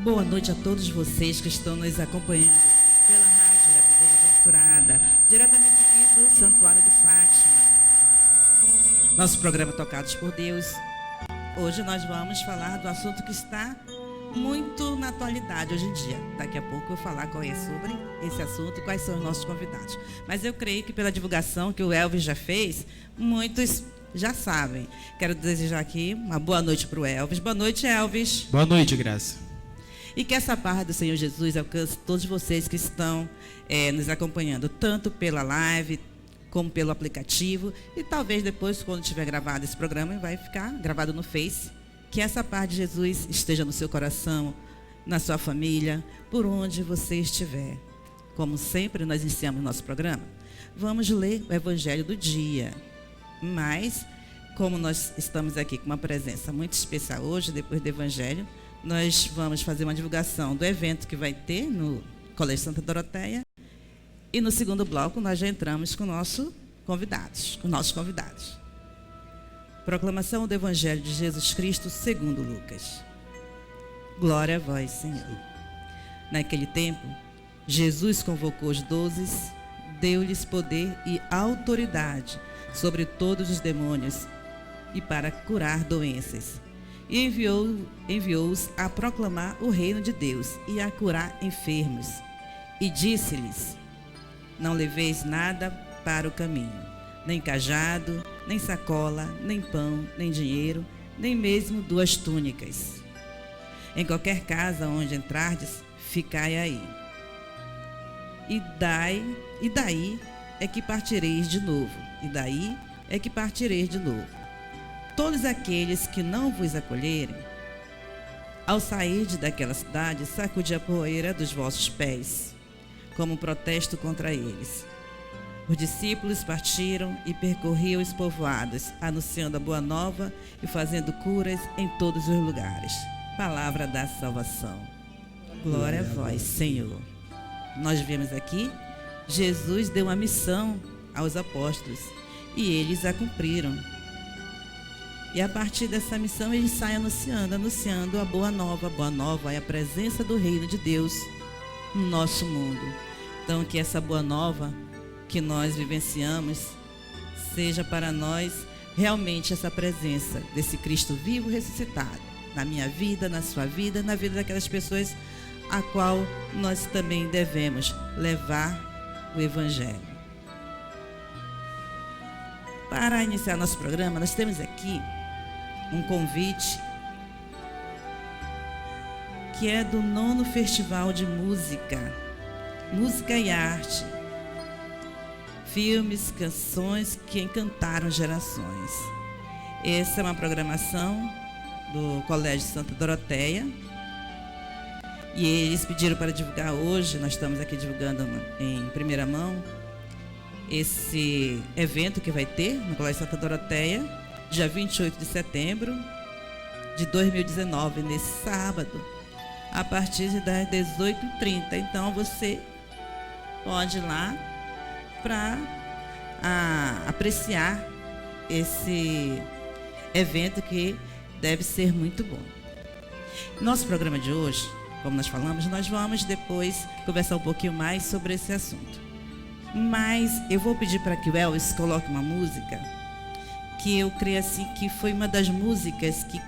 Boa noite a todos vocês que estão nos acompanhando pela Rádio Bem-aventurada, diretamente aqui do Santuário de Fátima. Nosso programa Tocados por Deus. Hoje nós vamos falar do assunto que está muito na atualidade hoje em dia. Daqui a pouco eu vou falar qual é sobre esse assunto e quais são os nossos convidados. Mas eu creio que pela divulgação que o Elvis já fez, muitos já sabem. Quero desejar aqui uma boa noite para o Elvis. Boa noite, Elvis. Boa noite, Graça. E que essa paz do Senhor Jesus alcance todos vocês que estão nos acompanhando, tanto pela live como pelo aplicativo. E talvez depois, quando tiver gravado esse programa, vai ficar gravado no Face. Que essa paz de Jesus esteja no seu coração, na sua família, por onde você estiver. Como sempre, nós iniciamos nosso programa. Vamos ler o Evangelho do dia. Mas, como nós estamos aqui com uma presença muito especial hoje, depois do Evangelho, nós vamos fazer uma divulgação do evento que vai ter no Colégio Santa Doroteia. E no segundo bloco, nós já entramos com nossos convidados. Proclamação do Evangelho de Jesus Cristo segundo Lucas. Glória a vós, Senhor. Naquele tempo, Jesus convocou os 12, deu-lhes poder e autoridade sobre todos os demônios e para curar doenças. E enviou-os a proclamar o reino de Deus e a curar enfermos. E disse-lhes: não leveis nada para o caminho, nem cajado, nem sacola, nem pão, nem dinheiro, nem mesmo 2 túnicas. Em qualquer casa onde entrardes, ficai aí. E daí é que partireis de novo. Todos aqueles que não vos acolherem, ao sair daquela cidade, sacudi a poeira dos vossos pés, como protesto contra eles. Os discípulos partiram e percorriam os povoados, anunciando a boa nova e fazendo curas em todos os lugares. Palavra da salvação. Glória a vós, Senhor. Nós vemos aqui, Jesus deu uma missão aos apóstolos e eles a cumpriram. E a partir dessa missão eles saem anunciando a boa nova. A boa nova é a presença do reino de Deus no nosso mundo. Então, que essa boa nova que nós vivenciamos seja para nós realmente essa presença desse Cristo vivo ressuscitado na minha vida, na sua vida, na vida daquelas pessoas a qual nós também devemos levar o Evangelho. Para iniciar nosso programa, nós temos aqui um convite que é do 9º Festival de Música e Arte. Filmes, canções que encantaram gerações. Essa é uma programação do Colégio Santa Doroteia. E eles pediram para divulgar hoje, nós estamos aqui divulgando em primeira mão, esse evento que vai ter no Colégio Santa Doroteia, dia 28 de setembro de 2019, nesse sábado, a partir das 18h30. Então, você pode ir lá para apreciar esse evento que deve ser muito bom. Nosso programa de hoje, como nós falamos, nós vamos depois conversar um pouquinho mais sobre esse assunto. Mas eu vou pedir para que o Elvis coloque uma música que eu creio assim que foi uma das músicas que,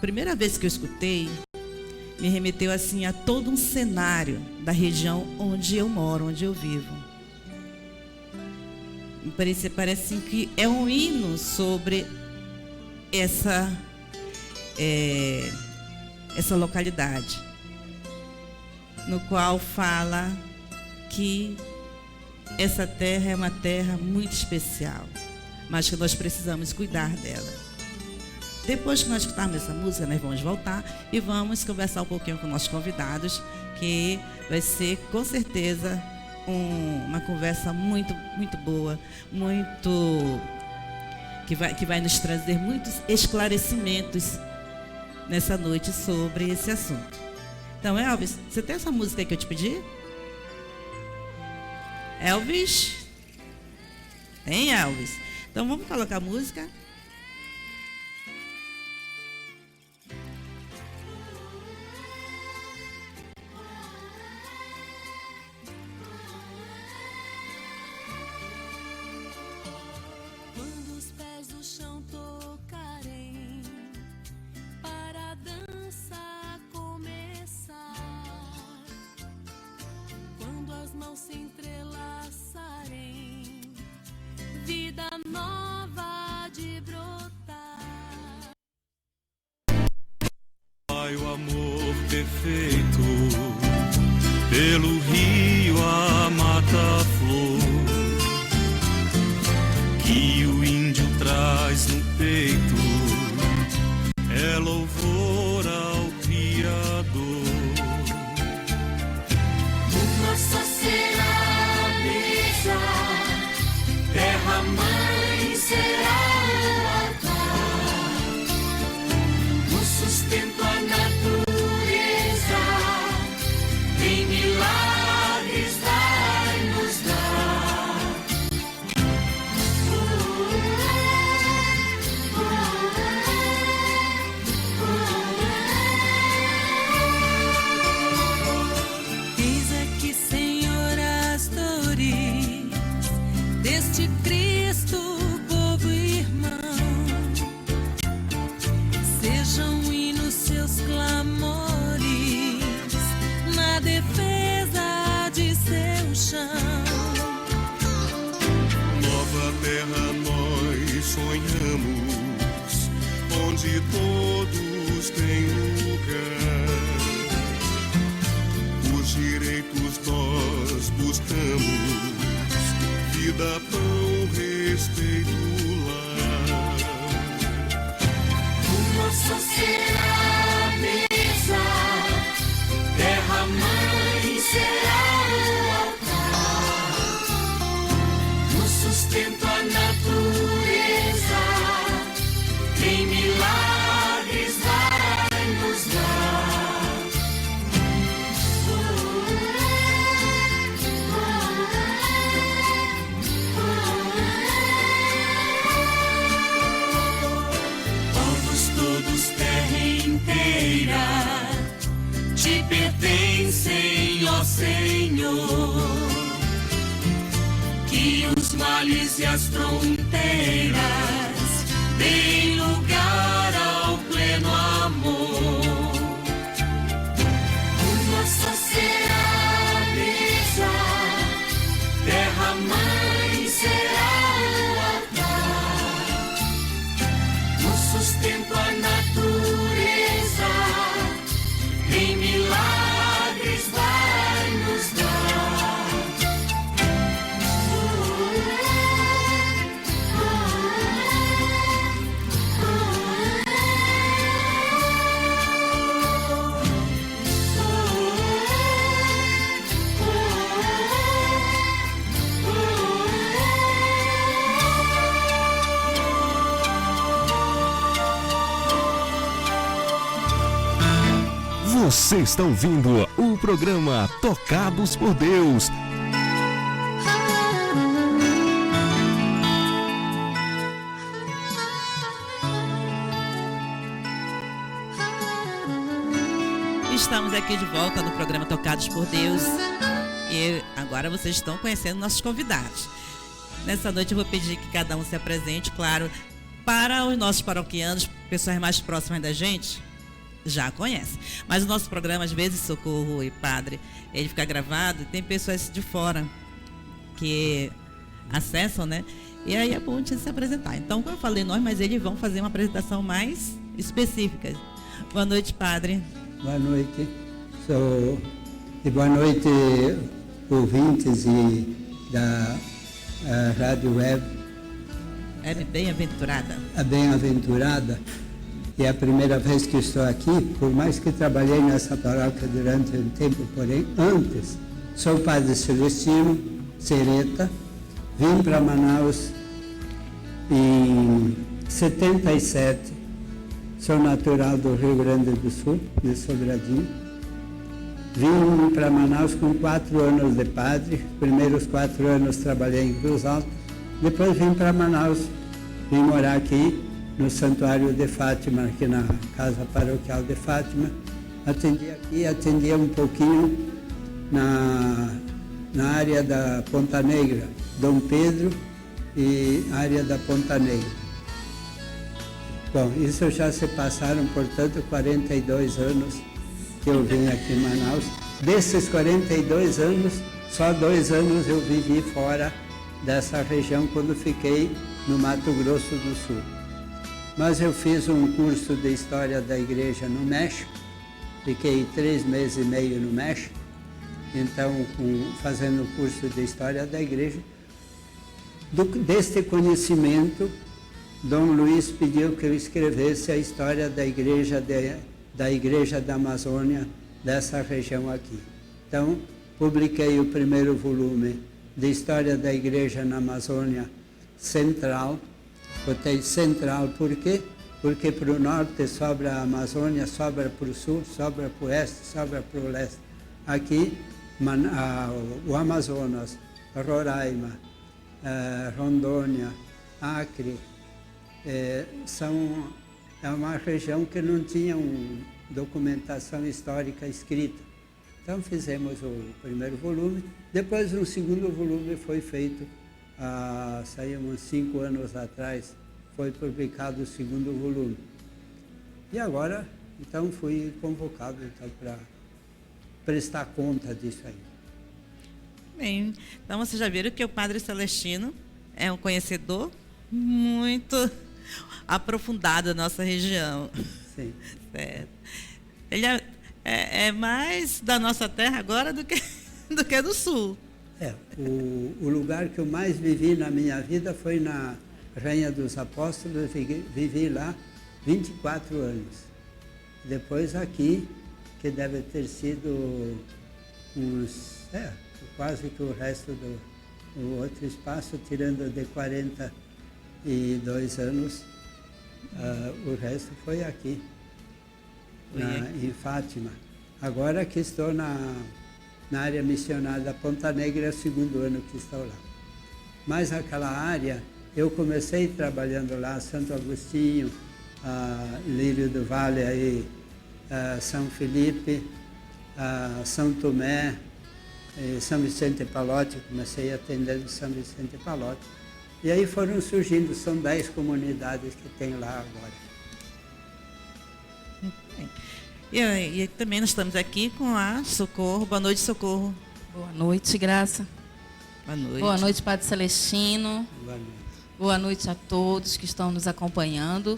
primeira vez que eu escutei, me remeteu assim a todo um cenário da região onde eu moro, onde eu vivo. Parece que é um hino sobre essa localidade, no qual fala que essa terra é uma terra muito especial, mas que nós precisamos cuidar dela. Depois que nós escutarmos essa música, nós vamos voltar e vamos conversar um pouquinho com nossos convidados, que vai ser, com certeza, uma conversa muito, muito boa, que vai nos trazer muitos esclarecimentos nessa noite sobre esse assunto. Então, Elvis, você tem essa música aí que eu te pedi? Elvis? Tem, Elvis? Então, vamos colocar a música. perfeito, pelo rio a mata-flor, que o índio traz no peito, é louvor ao Criador. Nossa será a mesa, terra mãe será o altar, o sustento a natureza, em milagres vai nos dar. Eis aqui, Senhor, as dores deste Cristo, povo irmão. Sejam hinos seus clamores na defesa de seu chão. Nova terra nós sonhamos, onde todos têm lugar. Os direitos nós buscamos, vida, pão, respeito, lar. Nossa será a mesa, terra mãe será o altar, no sustento a natureza, em milagres vai nos dar. Povos todos, terra inteira, te pertencem, ó Senhor. Que os males e as fronteiras deem lugar ao pleno amor. Nossa será a mesa, terra mãe será o altar, no sustento a natureza, em milagres vai nos dar. Você está ouvindo o programa Tocados por Deus. Estamos aqui de volta no programa Tocados por Deus. E agora vocês estão conhecendo nossos convidados. Nessa noite eu vou pedir que cada um se apresente, claro, para os nossos paroquianos, pessoas mais próximas da gente, já conhece. Mas o nosso programa, às vezes, Socorro e Padre, ele fica gravado e tem pessoas de fora que acessam, né? E aí é bom a gente se apresentar. Então, como eu falei nós, mas eles vão fazer uma apresentação mais específica. Boa noite, Padre. Boa noite. E boa noite, ouvintes da Rádio Web. É bem-aventurada. A Bem-aventurada. É a primeira vez que estou aqui, por mais que trabalhei nessa paróquia durante um tempo, porém, antes, sou Padre Celestino Sereta, vim para Manaus em 77, sou natural do Rio Grande do Sul, de Sobradinho. Vim para Manaus com 4 anos de padre, primeiros 4 anos trabalhei em Cruz Alta, depois vim para Manaus, vim morar aqui, no Santuário de Fátima, aqui na Casa Paroquial de Fátima. Atendia um pouquinho na área da Ponta Negra, Dom Pedro e área da Ponta Negra. Bom, isso já se passaram, portanto, 42 anos que eu vim aqui em Manaus. Desses 42 anos, só 2 anos eu vivi fora dessa região, quando fiquei no Mato Grosso do Sul. Mas eu fiz um curso de História da Igreja no México fiquei 3 meses e meio no México, então fazendo o curso de História da Igreja. Deste conhecimento, Dom Luiz pediu que eu escrevesse a história da Igreja da Amazônia, dessa região aqui. Então, publiquei o primeiro volume de História da Igreja na Amazônia Central. Botei Central por quê? Porque para o norte sobra a Amazônia, sobra para o sul, sobra para o oeste, sobra para o leste. Aqui, o Amazonas, Roraima, Rondônia, Acre, é uma região que não tinha documentação histórica escrita. Então fizemos o primeiro volume, depois um segundo volume foi feito, saímos 5 anos atrás, foi publicado o segundo volume. E agora, então, fui convocado para prestar conta disso aí. Bem, então vocês já viram que o Padre Celestino é um conhecedor muito aprofundado da nossa região. Sim. Certo. Ele é mais da nossa terra agora do que do sul. O lugar que eu mais vivi na minha vida foi na Rainha dos Apóstolos. Vivi lá 24 anos. Depois aqui, que deve ter sido quase que o resto do outro espaço, tirando de 42 anos, o resto foi aqui, em Fátima. Agora que estou na área missionária da Ponta Negra, é o 2º ano que estou lá. Mas aquela área, eu comecei trabalhando lá, Santo Agostinho, Lírio do Vale, aí, São Felipe, São Tomé, São Vicente Palote. Comecei atendendo São Vicente Palote. E aí foram surgindo, são 10 comunidades que tem lá agora. E também nós estamos aqui com a Socorro. Boa noite, Socorro. Boa noite, Graça. Boa noite. Boa noite, Padre Celestino. Boa noite. Boa noite a todos que estão nos acompanhando.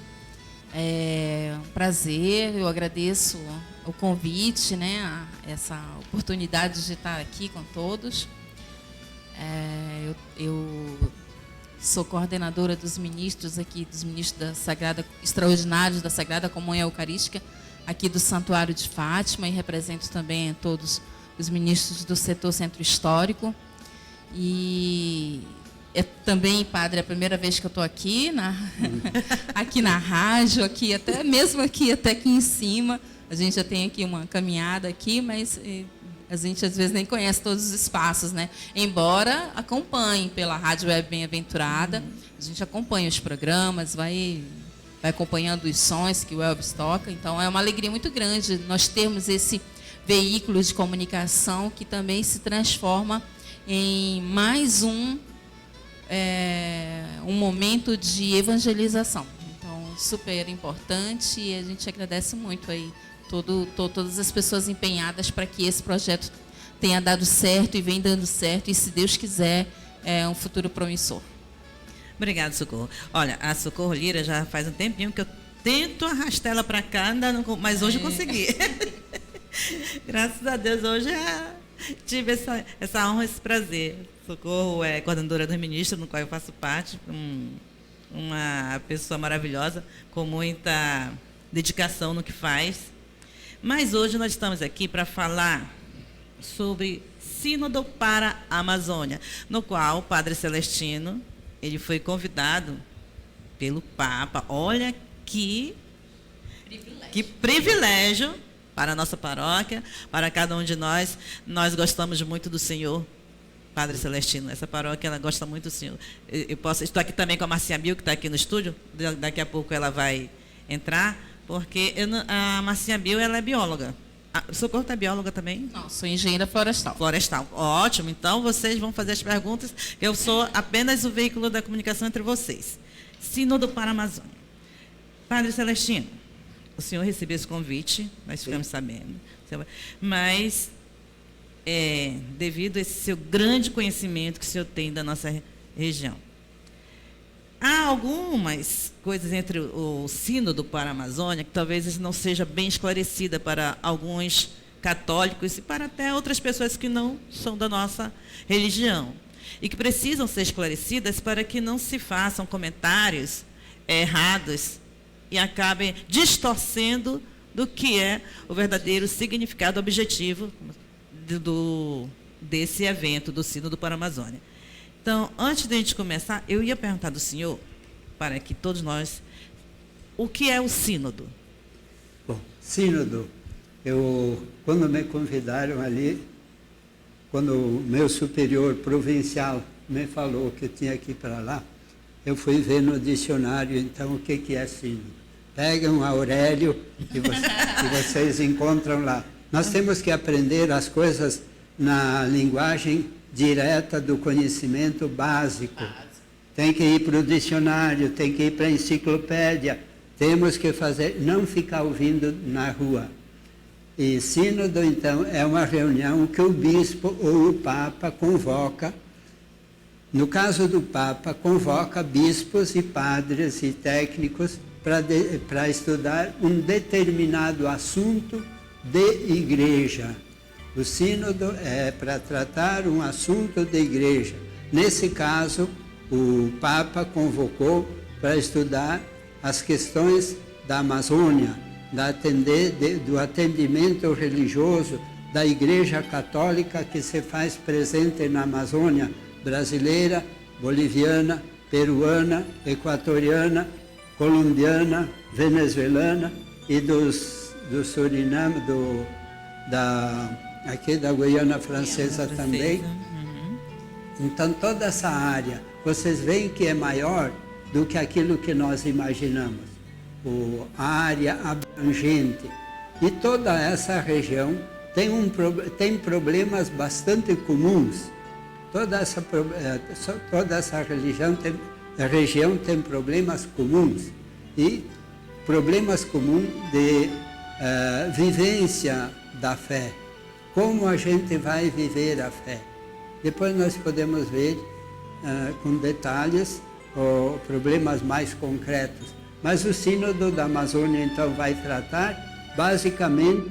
É um prazer, eu agradeço o convite, né, essa oportunidade de estar aqui com todos. Eu sou coordenadora dos ministros aqui, dos ministros extraordinários da Sagrada Comunhão Eucarística, aqui do Santuário de Fátima, e represento também todos os ministros do setor Centro Histórico. E também, padre, é a primeira vez que eu estou aqui, aqui na rádio, até aqui em cima. A gente já tem aqui uma caminhada aqui, mas a gente às vezes nem conhece todos os espaços, né? Embora acompanhe pela Rádio Web Bem-Aventurada, a gente acompanha os programas, vai acompanhando os sons que o Elvis toca. Então é uma alegria muito grande nós termos esse veículo de comunicação que também se transforma em mais um momento de evangelização. Então, super importante, e a gente agradece muito aí todas as pessoas empenhadas para que esse projeto tenha dado certo e vem dando certo, e, se Deus quiser, é um futuro promissor. Obrigada, Socorro. Olha, a Socorro Lira já faz um tempinho que eu tento arrastar ela para cá, mas hoje eu consegui. Graças a Deus, hoje tive essa honra, esse prazer. Socorro é coordenadora do ministro, no qual eu faço parte, uma pessoa maravilhosa, com muita dedicação no que faz. Mas hoje nós estamos aqui para falar sobre Sínodo para a Amazônia, no qual o Padre Celestino, ele foi convidado pelo Papa. Olha que privilégio para a nossa paróquia, para cada um de nós. Nós gostamos muito do Senhor, Padre Celestino. Essa paróquia, ela gosta muito do Senhor. Estou aqui também com a Marcinha Bill, que está aqui no estúdio. Daqui a pouco ela vai entrar, porque a Marcinha Bill, ela é bióloga. Socorro está bióloga também? Não, sou engenheira florestal. Florestal, ótimo. Então, vocês vão fazer as perguntas. Eu sou apenas o veículo da comunicação entre vocês. Sínodo para a Amazônia. Padre Celestino, o senhor recebeu esse convite, nós ficamos sabendo. Mas, devido a esse seu grande conhecimento que o senhor tem da nossa região, Há algumas coisas entre o sínodo para a Amazônia que talvez não seja bem esclarecida para alguns católicos e para até outras pessoas que não são da nossa religião, e que precisam ser esclarecidas para que não se façam comentários errados e acabem distorcendo do que é o verdadeiro significado objetivo desse evento, do Sínodo para a Amazônia. Então, antes de a gente começar, eu ia perguntar do senhor, para que todos nós, o que é o sínodo? Bom, sínodo, quando me convidaram ali, quando o meu superior provincial me falou que eu tinha que ir para lá, eu fui ver no dicionário, então, o que é sínodo. Pegam Aurélio e vocês encontram lá. Nós temos que aprender as coisas na linguagem direta do conhecimento básico. Tem que ir para o dicionário, tem que ir para a enciclopédia, temos que fazer, não ficar ouvindo na rua. E sínodo, então, é uma reunião que o bispo ou o papa convoca. No caso do papa, convoca bispos e padres e técnicos para estudar um determinado assunto de igreja. O sínodo é para tratar um assunto de igreja. Nesse caso, o Papa convocou para estudar as questões da Amazônia, do atendimento religioso da Igreja Católica que se faz presente na Amazônia brasileira, boliviana, peruana, equatoriana, colombiana, venezuelana e do Suriname, aqui da Guiana Francesa também. Então, toda essa área, vocês veem que é maior do que aquilo que nós imaginamos. A área abrangente. E toda essa região tem problemas bastante comuns. Toda essa região tem problemas comuns. E problemas comuns de vivência da fé. Como a gente vai viver a fé? Depois nós podemos ver com detalhes problemas mais concretos. Mas o Sínodo da Amazônia, então, vai tratar basicamente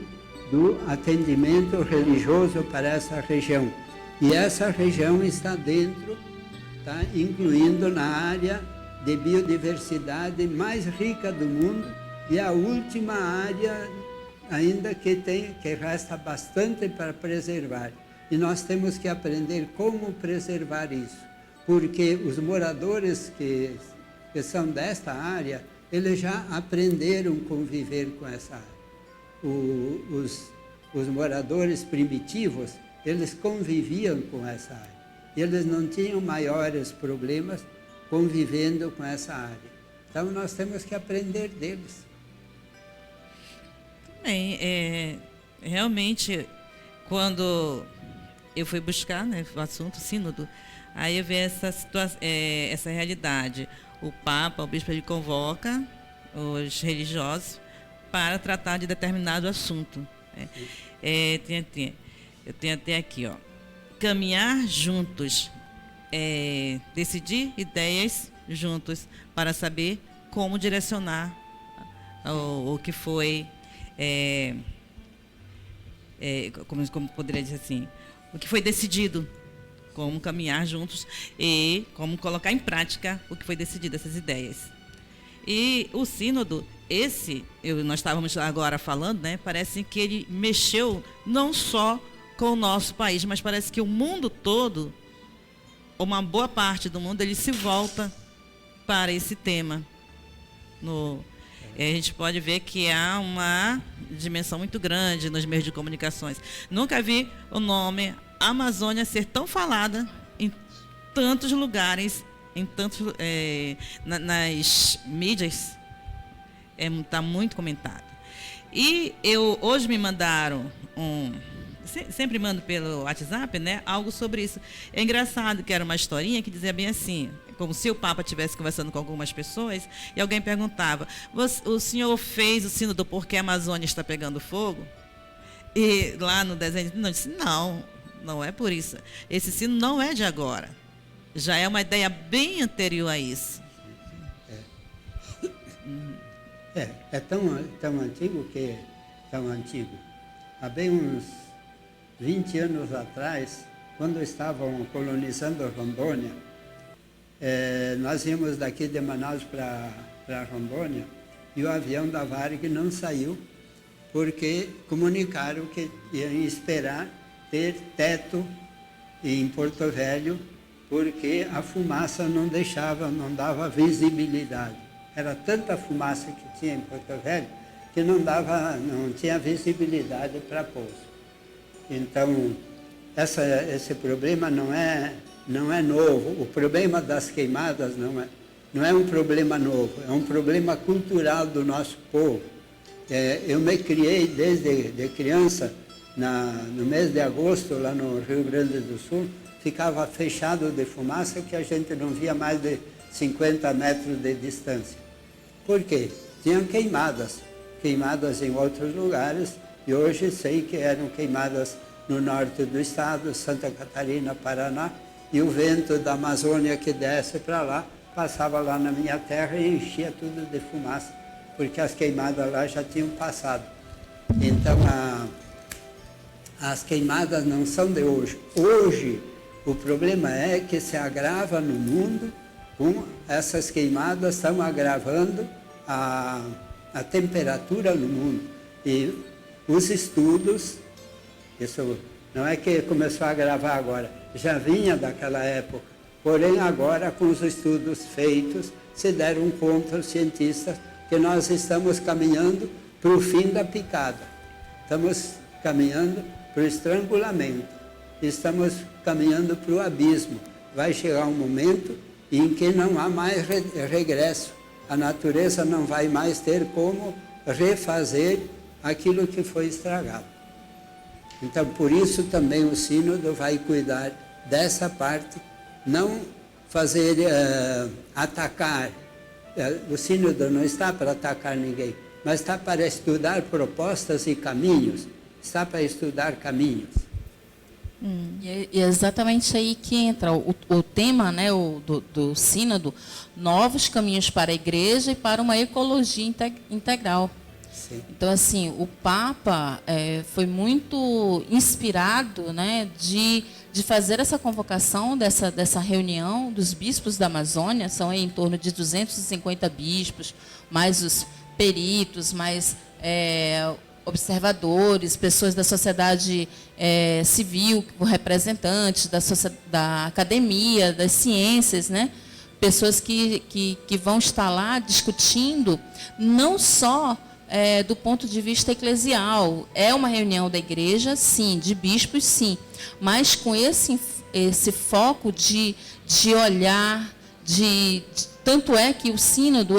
do atendimento religioso para essa região. E essa região está incluindo na área de biodiversidade mais rica do mundo e a última área ainda que resta bastante para preservar. E nós temos que aprender como preservar isso, porque os moradores que são desta área, eles já aprenderam a conviver com essa área. Os moradores primitivos, eles conviviam com essa área. Eles não tinham maiores problemas convivendo com essa área. Então, nós temos que aprender deles. Bem, realmente, quando eu fui buscar, né, o assunto sínodo, aí eu vi essa realidade. O Papa, o bispo, ele convoca os religiosos para tratar de determinado assunto. Eu tenho até aqui, ó, caminhar juntos, decidir ideias juntos para saber como direcionar o que foi, como poderia dizer assim, o que foi decidido, como caminhar juntos e como colocar em prática o que foi decidido, essas ideias. E o sínodo, nós estávamos agora falando, né, parece que ele mexeu não só com o nosso país, mas parece que o mundo todo, uma boa parte do mundo, ele se volta para esse tema. A gente pode ver que há uma dimensão muito grande nos meios de comunicações. Nunca vi o nome Amazônia ser tão falada em tantos lugares, nas mídias, está muito comentado. E hoje me mandaram sempre mando pelo WhatsApp, né, algo sobre isso. É engraçado que era uma historinha que dizia bem assim, como se o Papa estivesse conversando com algumas pessoas e alguém perguntava: o senhor fez o sínodo porque a Amazônia está pegando fogo? E lá no desenho, não, disse, não é por isso. Esse sínodo não é de agora. Já é uma ideia bem anterior a isso. É tão antigo que tão antigo. Há bem uns 20 anos atrás, quando estavam colonizando Rondônia, nós íamos daqui de Manaus para Rondônia e o avião da Varig não saiu porque comunicaram que iam esperar ter teto em Porto Velho, porque a fumaça não dava visibilidade. Era tanta fumaça que tinha em Porto Velho que não tinha visibilidade para pouso. Então, esse problema não é novo. O problema das queimadas não é um problema novo, é um problema cultural do nosso povo. Eu me criei desde de criança, no mês de agosto, lá no Rio Grande do Sul, ficava fechado de fumaça que a gente não via mais de 50 metros de distância. Por quê? Tinham queimadas em outros lugares, e hoje sei que eram queimadas no norte do estado, Santa Catarina, Paraná, e o vento da Amazônia que desce para lá, passava lá na minha terra e enchia tudo de fumaça, porque as queimadas lá já tinham passado. Então, as queimadas não são de hoje. Hoje, o problema é que se agrava no mundo, essas queimadas estão agravando a temperatura no mundo. E os estudos, isso não é que começou a agravar agora, já vinha daquela época. Porém, agora, com os estudos feitos, se deram conta os cientistas que nós estamos caminhando para o fim da picada. Estamos caminhando para o estrangulamento. Estamos caminhando para o abismo. Vai chegar um momento em que não há mais regresso. A natureza não vai mais ter como refazer aquilo que foi estragado. Então, por isso também o sínodo vai cuidar dessa parte, não fazer atacar. O sínodo não está para atacar ninguém, mas está para estudar propostas e caminhos, está para estudar caminhos. E é exatamente aí que entra o tema, né, do sínodo, novos caminhos para a igreja e para uma ecologia integral. Sim. Então, assim, o Papa foi muito inspirado, né, de fazer essa convocação dessa reunião dos bispos da Amazônia. São aí em torno de 250 bispos, mais os peritos, mais observadores, pessoas da sociedade civil, representantes da academia, das ciências, né? Pessoas que vão estar lá discutindo, não só do ponto de vista eclesial. É uma reunião da igreja, sim, de bispos, sim, mas com esse foco de olhar, tanto é que o sínodo,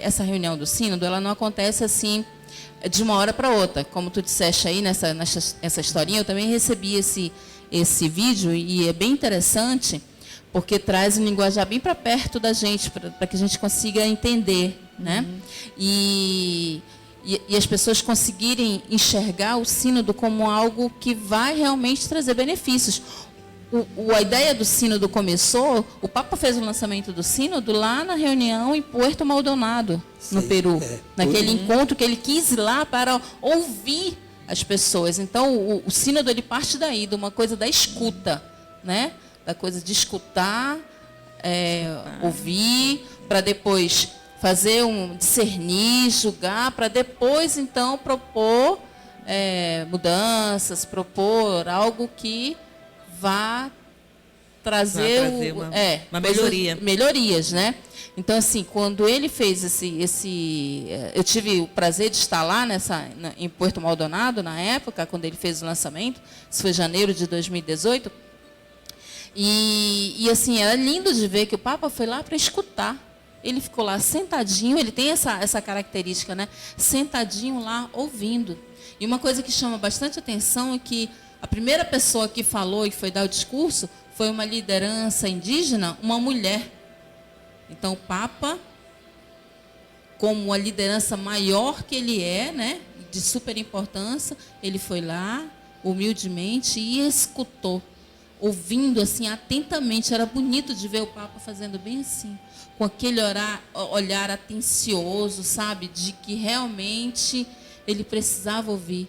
essa reunião do sínodo, ela não acontece assim de uma hora para outra. Como tu disseste aí nessa historinha, eu também recebi esse vídeo e é bem interessante, porque traz um linguajar bem para perto da gente, para que a gente consiga entender, né? E as pessoas conseguirem enxergar o sínodo como algo que vai realmente trazer benefícios. A ideia do sínodo começou, o Papa fez o lançamento do sínodo lá na reunião em Puerto Maldonado, no Peru. Naquele encontro que ele quis ir lá para ouvir as pessoas. Então, o sínodo, ele parte daí, de uma coisa da escuta, né? Da coisa de escutar, ouvir, para depois fazer discernir, julgar, para depois, então, propor mudanças, propor algo que vá trazer uma melhoria. Melhorias, né? Então, assim, quando ele fez eu tive o prazer de estar lá em Puerto Maldonado, na época, quando ele fez o lançamento, isso foi em janeiro de 2018, e assim, era lindo de ver que o Papa foi lá para escutar. Ele ficou lá sentadinho, ele tem essa característica, né? Sentadinho lá, ouvindo. E uma coisa que chama bastante atenção é que a primeira pessoa que falou e foi dar o discurso foi uma liderança indígena, uma mulher. Então, o Papa, como a liderança maior que ele é, né, de super importância, ele foi lá, humildemente, e escutou ouvindo assim atentamente. Era bonito de ver o Papa fazendo bem assim, com aquele olhar atencioso, sabe, de que realmente ele precisava ouvir,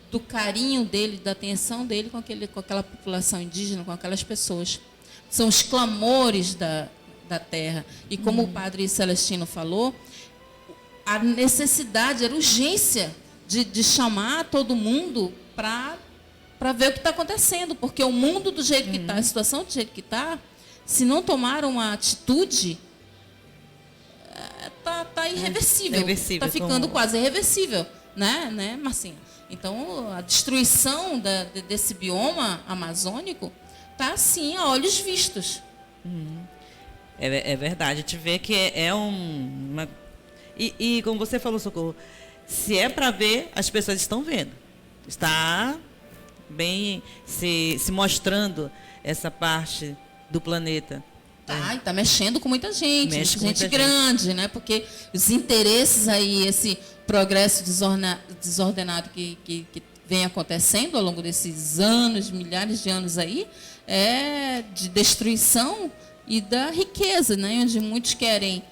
do carinho dele, da atenção dele com aquela população indígena, com aquelas pessoas. São os clamores da terra. E como o padre Celestino falou, a necessidade, a urgência de chamar todo mundo para ver o que está acontecendo, porque o mundo do jeito que está, a situação do jeito que está, se não tomar uma atitude, tá irreversível. Está ficando quase irreversível, né, Marcinha? Então, a destruição desse bioma amazônico está assim, a olhos vistos. É verdade, a gente vê que é uma... E como você falou, Socorro, se é para ver, as pessoas estão vendo. Está bem se mostrando essa parte do planeta. Tá mexendo com muita gente, Mexe com gente muita grande, né? Porque os interesses aí, esse progresso desordenado que vem acontecendo ao longo desses anos, milhares de anos aí, é de destruição e da riqueza, né? Onde muitos querem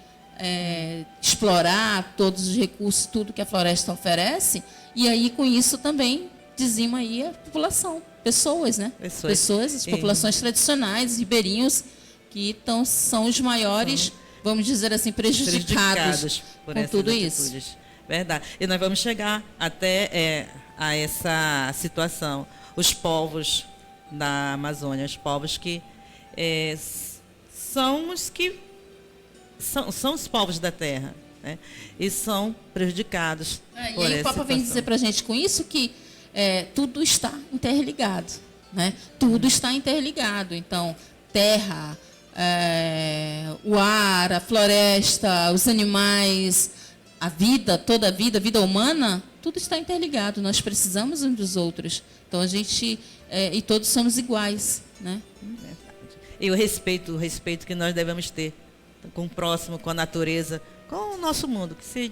explorar todos os recursos, tudo que a floresta oferece, e aí com isso também dizima aí a população, pessoas, né? Pessoas, as populações tradicionais, ribeirinhos, que são os maiores, vamos dizer assim, prejudicados por com tudo isso. Verdade. E nós vamos chegar até a essa situação. Os povos da Amazônia, os povos que são os que são os povos da terra, né? E são prejudicados por essa situação. E o Papa vem dizer para a gente com isso que tudo está interligado, né? Tudo está interligado. Então, terra, o ar, a floresta, os animais, a vida, toda a vida humana, tudo está interligado. Nós precisamos uns dos outros. Então, a gente... e todos somos iguais, né? E o respeito que nós devemos ter com o próximo, com a natureza, com o nosso mundo, que se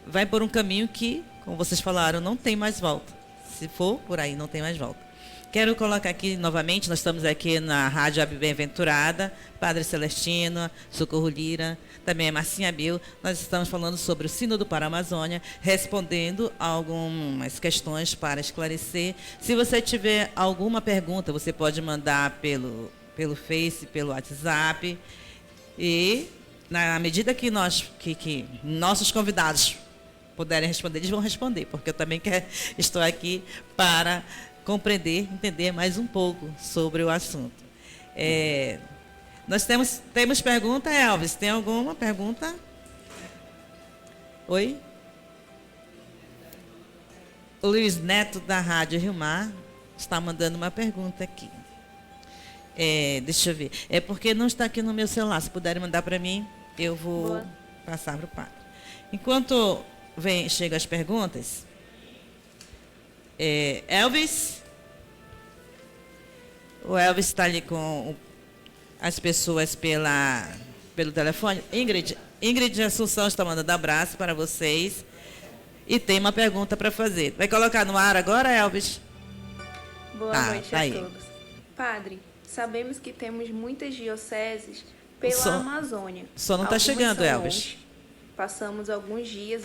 vai por um caminho que, como vocês falaram, não tem mais volta. Se for por aí, não tem mais volta. Quero colocar aqui novamente, nós estamos aqui na Rádio Bem-aventurada, Padre Celestino, Socorro Lira, também a Marcinha Bill. Nós estamos falando sobre o Sínodo para a Amazônia, respondendo algumas questões para esclarecer. Se você tiver alguma pergunta, você pode mandar pelo Face, pelo WhatsApp. E, na medida que nossos convidados puderem responder, eles vão responder, porque eu também estou aqui para compreender, entender mais um pouco sobre o assunto. Nós temos pergunta, Elvis? Tem alguma pergunta? Oi? O Luiz Neto, da Rádio Rio Mar, está mandando uma pergunta aqui. Deixa eu ver. É porque não está aqui no meu celular. Se puderem mandar para mim, eu vou passar para o padre. Enquanto chegam as perguntas, Elvis? O Elvis está ali com as pessoas pelo telefone. Ingrid Assunção está mandando abraço para vocês. E tem uma pergunta para fazer. Vai colocar no ar agora, Elvis? Boa noite a todos. Padre, sabemos que temos muitas dioceses pela Amazônia. Só não está chegando, Elvis. Longe. Passamos alguns dias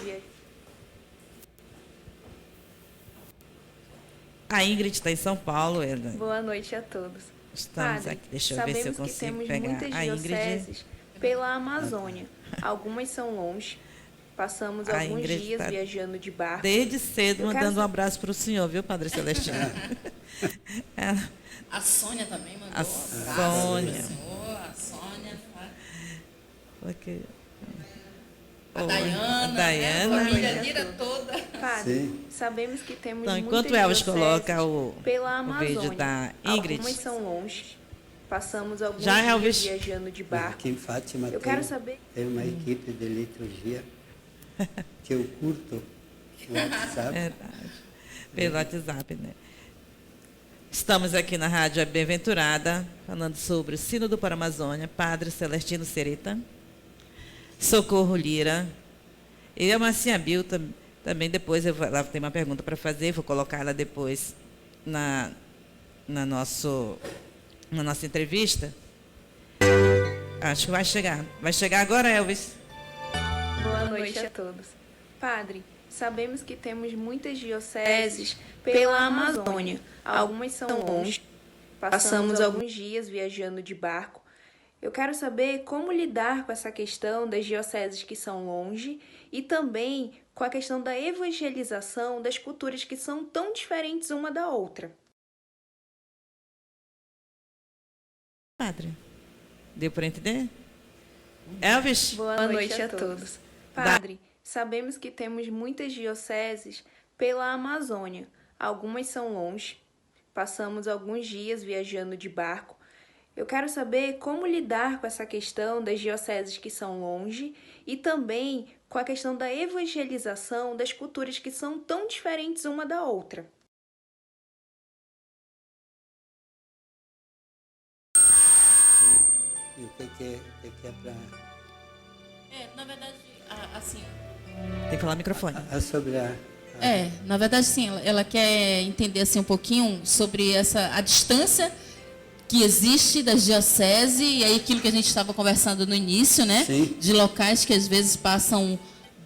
A Ingrid está em São Paulo. Boa noite a todos. Estamos aqui. Deixa eu ver se eu consigo pegar a Ingrid. Pela Amazônia. Algumas são longe. Passamos alguns dias viajando de barco. Desde cedo mandando um abraço para o senhor, viu, Padre Celestino? A Sônia também mandou a Sônia. A Sônia. Okay. A Dayana, a família Lira toda. Padre, sabemos que temos então, enquanto o Elvis coloca o vídeo da Ingrid. Algumas são longe. Passamos alguns dias viajando de barco. Aqui em Fátima quero saber. Tem uma equipe de liturgia que eu curto o WhatsApp. Pelo WhatsApp, né? Estamos aqui na Rádio Bem-aventurada, falando sobre o Sínodo para a Amazônia, Padre Celestino Sereta, Socorro Lira, e a Marcinha Bill também. Depois ela tem uma pergunta para fazer, vou colocar ela depois na nossa entrevista. Acho que vai chegar. Vai chegar agora, Elvis. Boa noite a todos. Padre, sabemos que temos muitas dioceses pela Amazônia. Algumas são longe. Passamos alguns dias viajando de barco. Eu quero saber como lidar com essa questão das dioceses que são longe e também com a questão da evangelização das culturas que são tão diferentes uma da outra. Padre, deu para entender? Elvis? Boa noite a todos. Padre, sabemos que temos muitas dioceses pela Amazônia. Algumas são longe. Passamos alguns dias viajando de barco. Eu quero saber como lidar com essa questão das dioceses que são longe e também com a questão da evangelização das culturas que são tão diferentes uma da outra. E o que é para... Na verdade, assim... Tem que falar no microfone. Sobre a... na verdade, sim, ela quer entender assim, um pouquinho sobre a distância que existe das dioceses e aí aquilo que a gente estava conversando no início, né? Sim. De locais que às vezes passam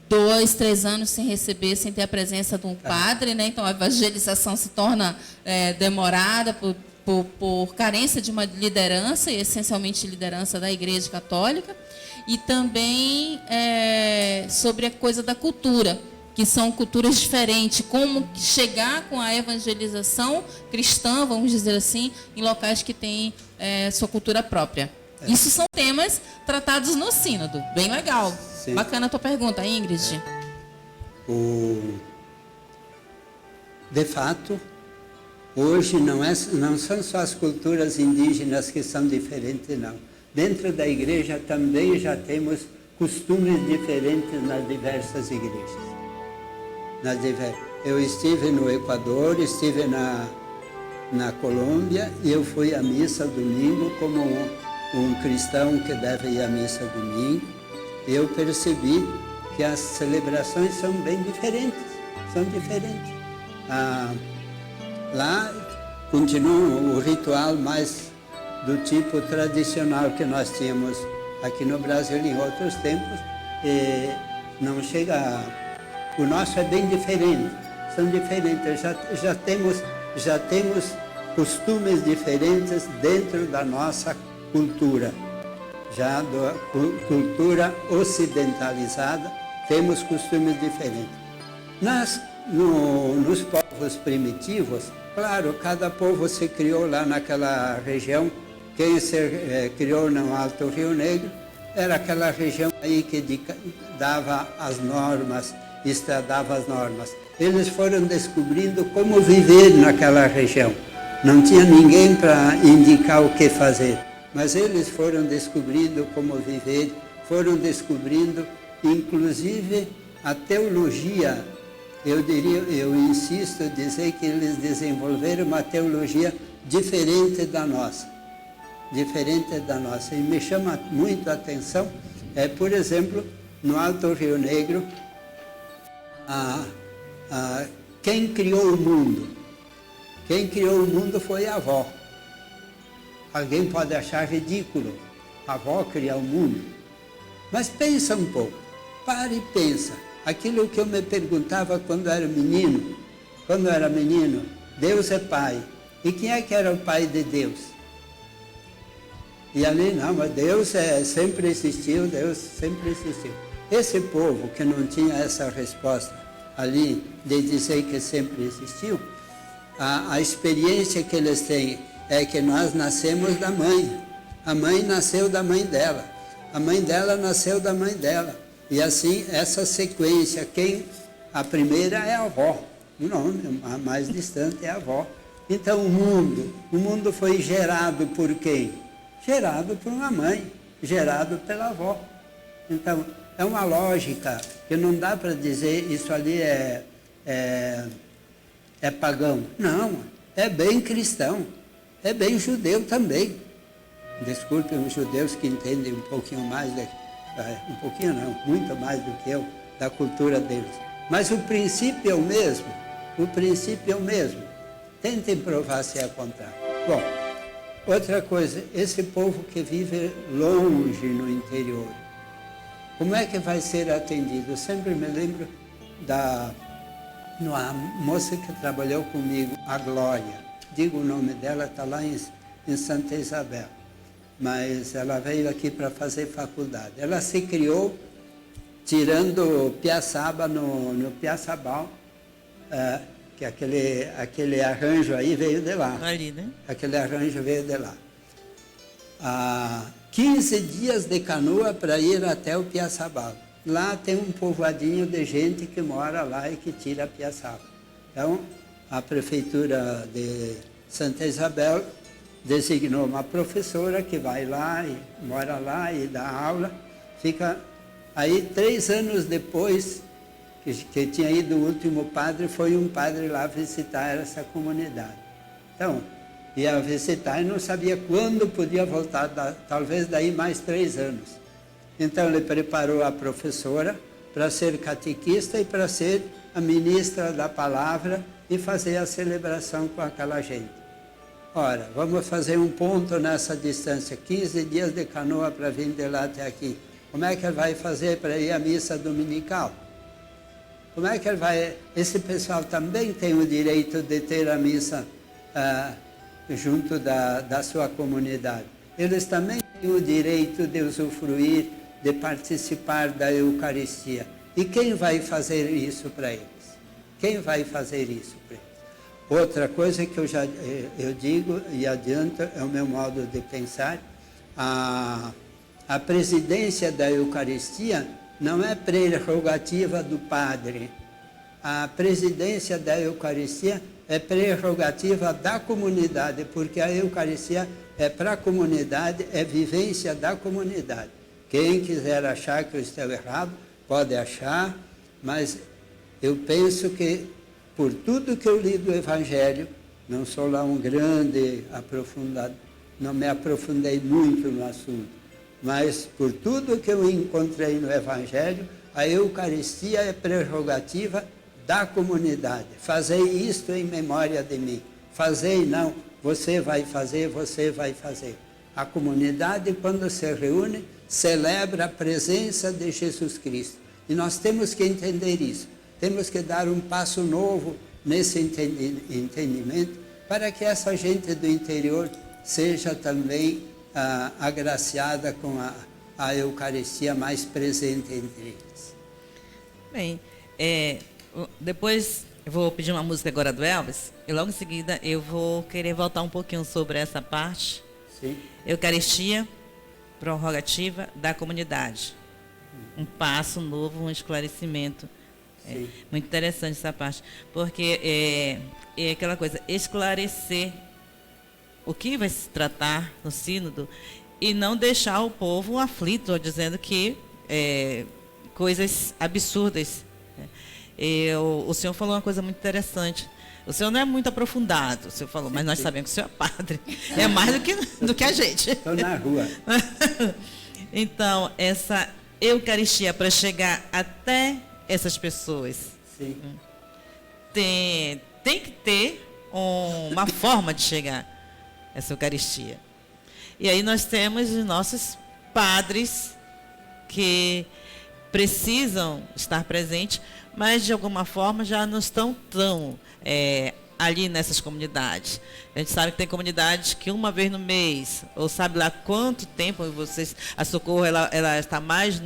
2, 3 anos sem receber, sem ter a presença de um padre, né? Então a evangelização se torna demorada por carência de uma liderança, e essencialmente liderança da Igreja Católica, e também sobre a coisa da cultura, que são culturas diferentes, como chegar com a evangelização cristã, vamos dizer assim, em locais que têm sua cultura própria. Isso são temas tratados no sínodo, bem legal. Sim. Bacana a tua pergunta, Ingrid. De fato, hoje não são só as culturas indígenas que são diferentes, não. Dentro da igreja também já temos costumes diferentes nas diversas igrejas. Eu estive no Equador, estive na Colômbia e eu fui à missa domingo como um cristão que deve ir à missa domingo. Eu percebi que as celebrações são bem diferentes, Lá continua o ritual mais do tipo tradicional que nós tínhamos aqui no Brasil em outros tempos, e não chega a... O nosso é bem diferente, são diferentes, já temos costumes diferentes dentro da nossa cultura. Já da cultura ocidentalizada, temos costumes diferentes. Nos povos primitivos, claro, cada povo se criou lá naquela região. Quem se criou no Alto Rio Negro era aquela região aí que dava as normas, estradava as normas. Eles foram descobrindo como viver naquela região. Não tinha ninguém para indicar o que fazer, mas eles foram descobrindo como viver, foram descobrindo, inclusive, a teologia. Eu insisto em dizer que eles desenvolveram uma teologia diferente da nossa. E me chama muito a atenção, por exemplo, no Alto Rio Negro, quem criou o mundo? Quem criou o mundo foi a avó. Alguém pode achar ridículo a avó criar o mundo. Mas pensa um pouco, para e pensa. Aquilo que eu me perguntava quando era menino, Deus é pai. E quem é que era o pai de Deus? E ali não, mas Deus sempre existiu, Esse povo que não tinha essa resposta ali de dizer que sempre existiu, a experiência que eles têm é que nós nascemos da mãe. A mãe nasceu da mãe dela. A mãe dela nasceu da mãe dela. E assim, essa sequência, a primeira é a avó. Não, a mais distante é a avó. Então o mundo foi gerado por quem? Gerado por uma mãe, gerado pela avó. Então, é uma lógica que não dá para dizer isso ali é pagão. Não, é bem cristão, é bem judeu também. Desculpem os judeus que entendem um pouquinho mais, muito mais do que eu, da cultura deles. Mas o princípio é o mesmo, Tentem provar se é contrário. Bom, outra coisa, esse povo que vive longe no interior, como é que vai ser atendido? Eu sempre me lembro uma moça que trabalhou comigo, a Glória. Digo o nome dela, está lá em Santa Isabel. Mas ela veio aqui para fazer faculdade. Ela se criou tirando piaçaba no Piaçabal, que aquele arranjo aí veio de lá. Ali, né? Aquele arranjo veio de lá. 15 dias de canoa para ir até o Piaçabal. Lá tem um povoadinho de gente que mora lá e que tira a piaçaba. Então, a prefeitura de Santa Isabel designou uma professora que vai lá e mora lá e dá aula. Fica aí 3 anos depois que tinha ido o último padre, foi um padre lá visitar essa comunidade. Então, ia visitar e não sabia quando podia voltar, talvez daí mais 3 anos. Então ele preparou a professora para ser catequista e para ser a ministra da palavra e fazer a celebração com aquela gente. Ora, vamos fazer um ponto nessa distância, 15 dias de canoa para vir de lá até aqui. Como é que ele vai fazer para ir à missa dominical? Como é que ele vai... Esse pessoal também tem o direito de ter a missa junto da sua comunidade. Eles também têm o direito de usufruir, de participar da Eucaristia. E quem vai fazer isso para eles? Quem vai fazer isso para eles? Outra coisa que eu digo e adianto, é o meu modo de pensar, a presidência da Eucaristia não é prerrogativa do padre. A presidência da Eucaristia é prerrogativa da comunidade, porque a Eucaristia é para a comunidade, é vivência da comunidade. Quem quiser achar que eu estou errado, pode achar, mas eu penso que, por tudo que eu li do Evangelho, não sou lá um grande aprofundado, não me aprofundei muito no assunto, mas por tudo que eu encontrei no Evangelho, a Eucaristia é prerrogativa da comunidade. Fazei isto em memória de mim. Fazei não, você vai fazer, você vai fazer. A comunidade, quando se reúne, celebra a presença de Jesus Cristo. E nós temos que entender isso. Temos que dar um passo novo nesse entendimento para que essa gente do interior seja também agraciada com a Eucaristia mais presente entre eles. Bem, depois eu vou pedir uma música agora do Elvis e logo em seguida eu vou querer voltar um pouquinho sobre essa parte. Sim. Eucaristia, prerrogativa da comunidade. Um passo novo, um esclarecimento. Muito interessante essa parte, porque é aquela coisa, esclarecer o que vai se tratar no sínodo e não deixar o povo aflito, dizendo que coisas absurdas. O senhor falou uma coisa muito interessante. O senhor não é muito aprofundado, o senhor falou, mas nós sabemos que o senhor é padre. É mais do que a gente. Estou na rua. Então, essa Eucaristia, para chegar até essas pessoas, sim, tem que ter uma forma de chegar a essa Eucaristia. E aí nós temos os nossos padres que precisam estar presentes, mas de alguma forma já não estão tão ali nessas comunidades. A gente sabe que tem comunidades que uma vez no mês, ou sabe lá quanto tempo a Socorro ela está mais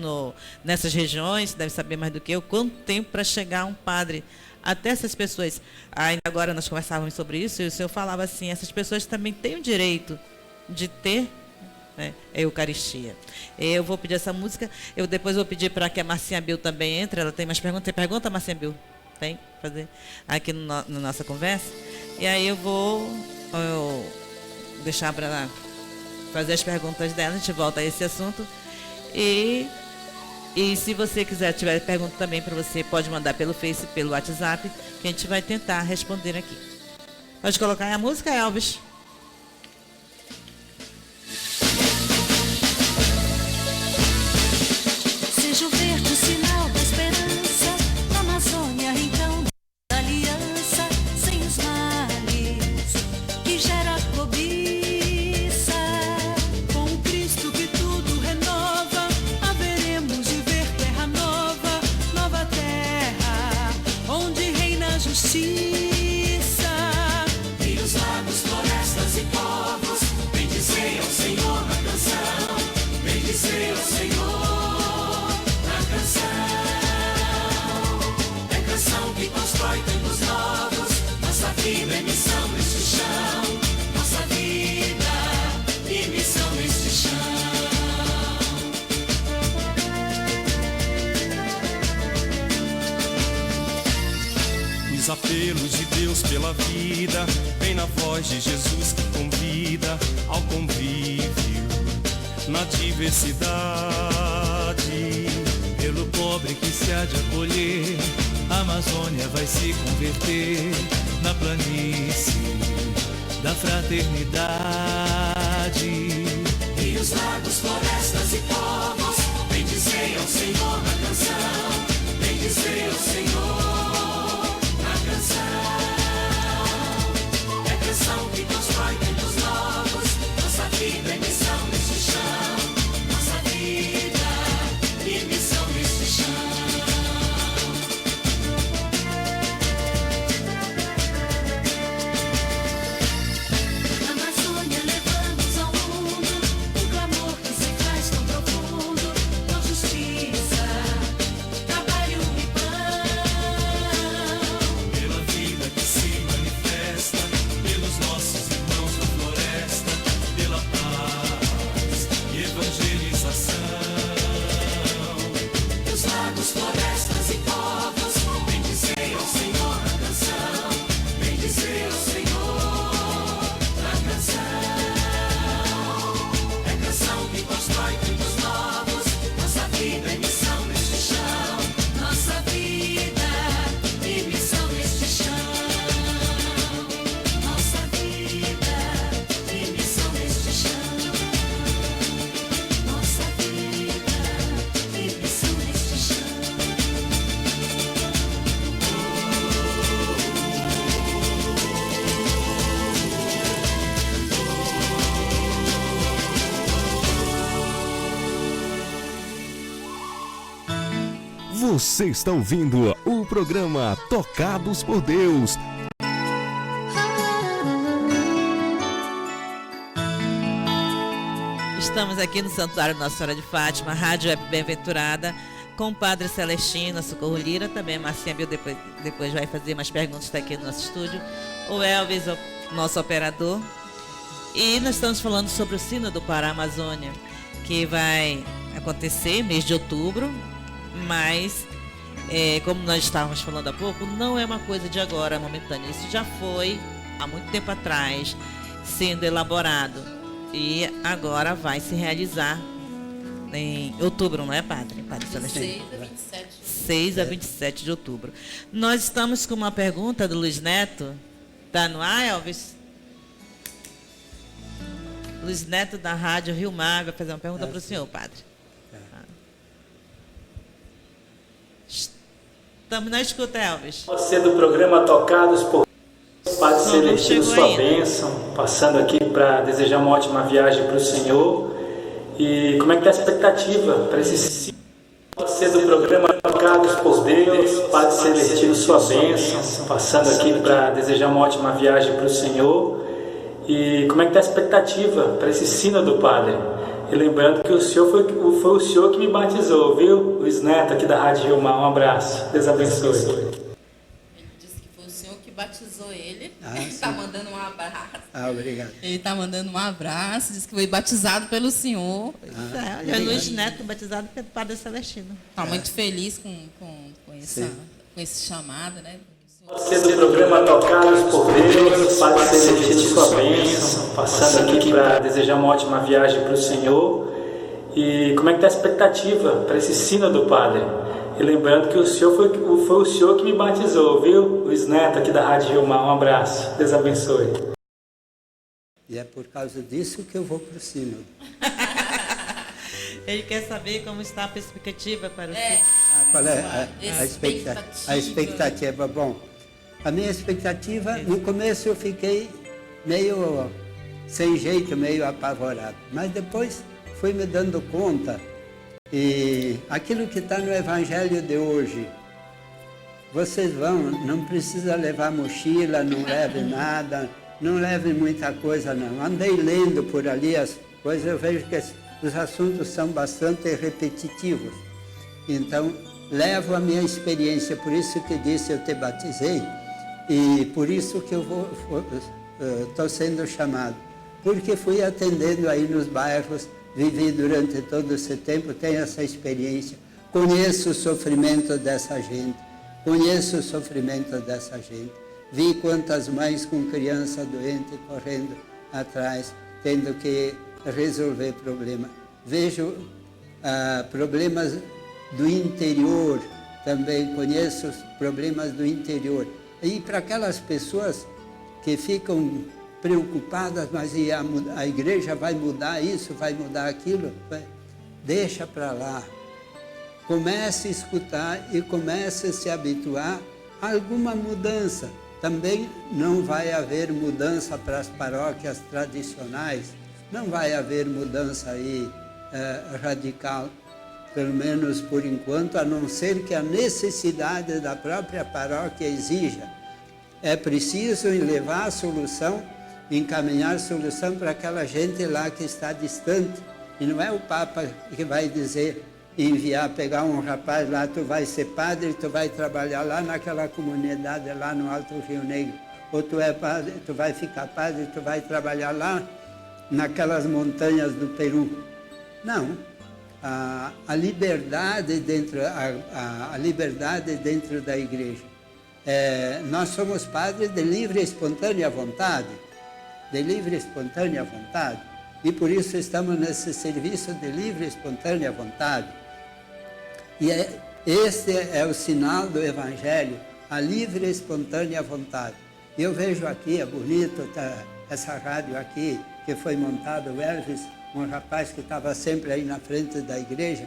nessas regiões, deve saber mais do que eu, quanto tempo para chegar um padre até essas pessoas. Ainda agora nós conversávamos sobre isso e o senhor falava assim, essas pessoas também têm o direito de ter a Eucaristia. Eu vou pedir essa música, eu depois vou pedir para que a Marcinha Bill também entre, ela tem mais perguntas. Tem pergunta, Marcinha Bill? Tem? Fazer aqui na nossa conversa. E aí eu vou deixar para ela fazer as perguntas dela, a gente volta a esse assunto. E se você tiver pergunta também para você, pode mandar pelo Face, pelo WhatsApp, que a gente vai tentar responder aqui. Pode colocar aí a música, Elvis? Seja o verde sinal da esperança, na Amazônia, então, da aliança, sem os males, que gera cobiça. é missão neste chão. Nossa vida e missão neste chão. Os apelos de Deus pela vida vem na voz de Jesus que convida ao convívio na diversidade. Pelo pobre que se há de acolher, a Amazônia vai se converter na planície da fraternidade. Rios, lagos, florestas e povos, bendizei ao Senhor na canção, bendizei ao Senhor na canção. É canção que constrói tempos novos, nossa vida é missão neste chão, nossa vida e missão neste chão. Na Amazônia levamos ao mundo um clamor que se faz tão profundo, por justiça, trabalho e pão. Pela vida que se manifesta, pelos nossos irmãos da floresta, pela paz e evangelização. Os lagos, florestas e povos, bendizei ao Senhor na canção, bendizei ao Senhor na canção. É canção que constrói tempos novos, nossa vida é missão neste chão, nossa vida e missão neste chão. Nossa vida e missão neste chão. Nossa vida e missão neste chão. Você está ouvindo o programa Tocados por Deus. Estamos aqui no Santuário Nossa Senhora de Fátima, Rádio Web Bem-Aventurada, com o Padre Celestino, Socorro Lira, também a Marcinha Bill depois vai fazer mais perguntas, está aqui no nosso estúdio, o Elvis, o nosso operador, e nós estamos falando sobre o Sínodo para a Amazônia, que vai acontecer mês de outubro, mas, como nós estávamos falando há pouco, não é uma coisa de agora, momentânea, isso já foi há muito tempo atrás sendo elaborado. E agora vai se realizar em outubro, não é, Padre? Padre Celestino? 6 a 27. 6 a 27 de outubro. Nós estamos com uma pergunta do Luiz Neto. Está no ar, Elvis? Luiz Neto, da Rádio Rio Mar, vai fazer uma pergunta para o senhor, Padre. Estamos na escuta, Elvis. Você do programa Tocados por Padre Celestino, sua ainda. bênção, passando aqui para desejar uma ótima viagem para o Senhor. E como é que está a expectativa para esse você do programa Tocados por Deus, Padre Celestino, sua bênção, passando aqui para desejar uma ótima viagem para o Senhor. E como é que está a expectativa para esse sínodo, Padre? E lembrando que o senhor foi o senhor que me batizou, viu? Luiz Neto, aqui da Rádio Rio Mar, um abraço, Deus abençoe. Ele disse que foi o senhor que batizou ele. Ele está mandando um abraço. Obrigado. Ele está mandando um abraço, disse que foi batizado pelo senhor. Olha, Luiz Neto, batizado pelo Padre Celestino. Está muito feliz com esse chamado, né? Você do programa Tocados por Deus, Padre Celestino, sua bênção, passando aqui para desejar uma ótima viagem para o Senhor. E como é que está a expectativa para esse sínodo, Padre? E lembrando que o senhor foi o senhor que me batizou, viu? Luiz Neto, aqui da Rádio Rio Mar, um abraço, Deus abençoe. E é por causa disso que eu vou para o sínodo. Ele quer saber como está a perspectiva para o sínodo. Qual é a expectativa? Bom, a minha expectativa, no começo eu fiquei meio sem jeito, meio apavorado. Mas depois fui me dando conta, e aquilo que está no Evangelho de hoje, vocês vão, não precisa levar mochila, não leve nada, não leve muita coisa não. Andei lendo por ali as coisas, eu vejo que os assuntos são bastante repetitivos. Então, levo a minha experiência, por isso que disse eu te batizei, E por isso que eu estou sendo chamado. Porque fui atendendo aí nos bairros, vivi durante todo esse tempo, tenho essa experiência. Conheço o sofrimento dessa gente, Vi quantas mães com criança doente correndo atrás, tendo que resolver problemas. Vejo problemas do interior, também conheço os problemas do interior. E para aquelas pessoas que ficam preocupadas, mas a igreja vai mudar isso, vai mudar aquilo, deixa para lá. Comece a escutar e comece a se habituar a alguma mudança. Também não vai haver mudança para as paróquias tradicionais, não vai haver mudança aí radical, pelo menos por enquanto, a não ser que a necessidade da própria paróquia exija. É preciso levar a solução, encaminhar a solução para aquela gente lá que está distante. E não é o Papa que vai dizer, pegar um rapaz lá, tu vai ser padre, tu vai trabalhar lá naquela comunidade, lá no Alto Rio Negro. Ou tu é padre, tu vai ficar padre, tu vai trabalhar lá naquelas montanhas do Peru. Não. A liberdade dentro da igreja. Nós somos padres de livre e espontânea vontade. E por isso estamos nesse serviço de livre e espontânea vontade. E este é o sinal do Evangelho, a livre e espontânea vontade. Eu vejo aqui, é bonito, essa rádio aqui, que foi montada, o Elvis, um rapaz que estava sempre aí na frente da igreja,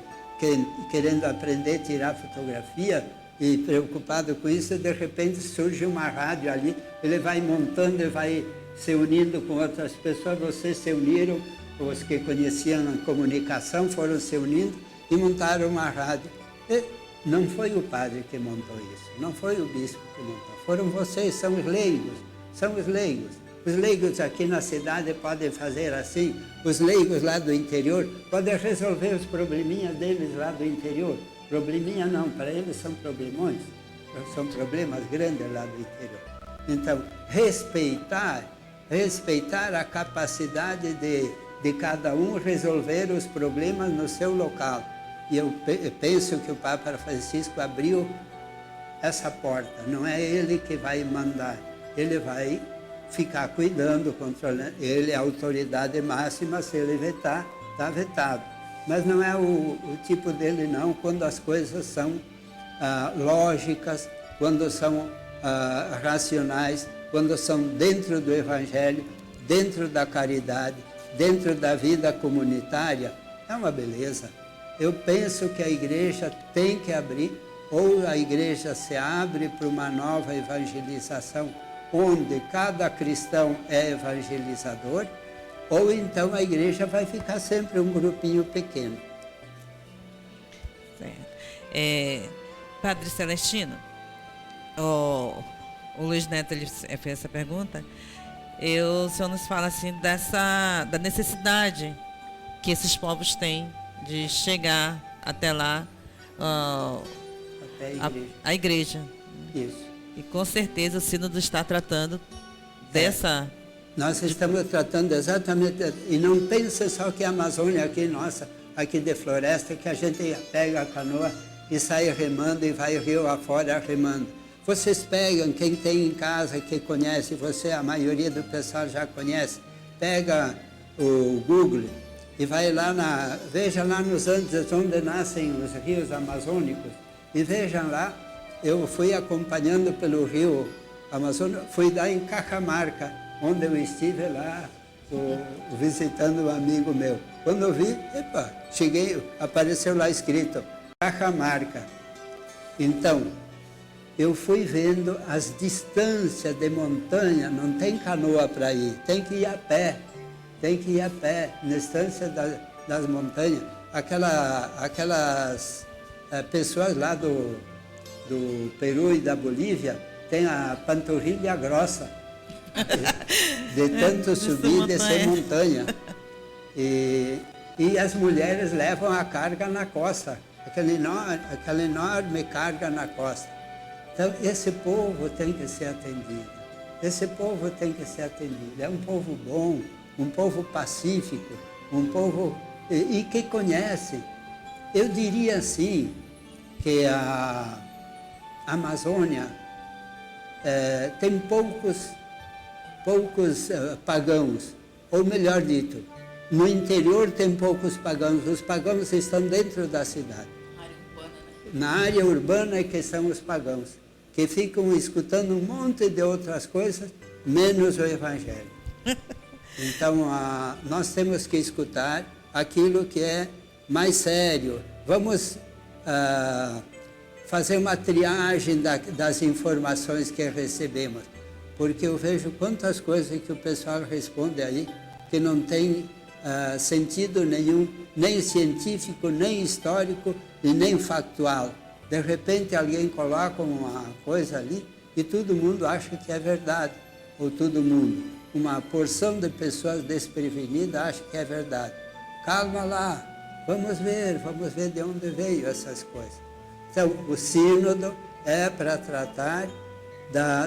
querendo aprender a tirar fotografia e preocupado com isso, de repente surge uma rádio ali, ele vai montando e vai se unindo com outras pessoas, vocês se uniram, os que conheciam a comunicação foram se unindo e montaram uma rádio. E não foi o padre que montou isso, não foi o bispo que montou, foram vocês, são os leigos. Os leigos aqui na cidade podem fazer assim, os leigos lá do interior podem resolver os probleminhas deles lá do interior. Probleminha não, para eles são problemões, são problemas grandes lá do interior. Então, respeitar a capacidade de cada um resolver os problemas no seu local. E eu penso que o Papa Francisco abriu essa porta, não é ele que vai mandar, ele vai ficar cuidando, controlando. Ele é a autoridade máxima, se ele vetar, está vetado. Mas não é o tipo dele não, quando as coisas são lógicas, quando são racionais, quando são dentro do Evangelho, dentro da caridade, dentro da vida comunitária, é uma beleza. Eu penso que a igreja tem que abrir, ou a igreja se abre para uma nova evangelização, onde cada cristão é evangelizador, ou então a igreja vai ficar sempre um grupinho pequeno. Certo. Padre Celestino, o Luiz Neto ele fez essa pergunta, o senhor nos fala assim da necessidade que esses povos têm de chegar até lá, até a igreja. Isso. E com certeza o Sínodo está tratando dessa... Nós estamos tratando exatamente, e não pense só que a Amazônia aqui, nossa, aqui de floresta, que a gente pega a canoa e sai remando e vai rio afora remando. Vocês pegam, quem tem em casa, que conhece, a maioria do pessoal já conhece, pega o Google e vai lá, veja lá nos Andes onde nascem os rios amazônicos, e vejam lá. Eu fui acompanhando pelo rio Amazonas, fui lá em Cajamarca, onde eu estive lá visitando um amigo meu. Quando eu vi, cheguei, apareceu lá escrito Cajamarca. Então, eu fui vendo as distâncias de montanha, não tem canoa para ir, tem que ir a pé, na distância das montanhas. Aquelas pessoas lá do Peru e da Bolívia tem a panturrilha grossa de tanto subir e descer montanha. E as mulheres levam a carga na costa, aquela enorme carga na costa. Então, esse povo tem que ser atendido. Esse povo tem que ser atendido. É um povo bom, um povo pacífico, um povo e que conhece. Eu diria assim, que a Amazônia tem poucos pagãos, ou melhor dito, no interior tem poucos pagãos. Os pagãos estão dentro da cidade. Na área urbana é que são os pagãos, que ficam escutando um monte de outras coisas, menos o Evangelho. Então, nós temos que escutar aquilo que é mais sério. Vamos fazer uma triagem das informações que recebemos, porque eu vejo quantas coisas que o pessoal responde aí que não tem sentido nenhum, nem científico, nem histórico e nem factual. De repente alguém coloca uma coisa ali e todo mundo acha que é verdade, ou todo mundo, uma porção de pessoas desprevenidas acha que é verdade. Calma lá, vamos ver de onde veio essas coisas. Então, o sínodo é para tratar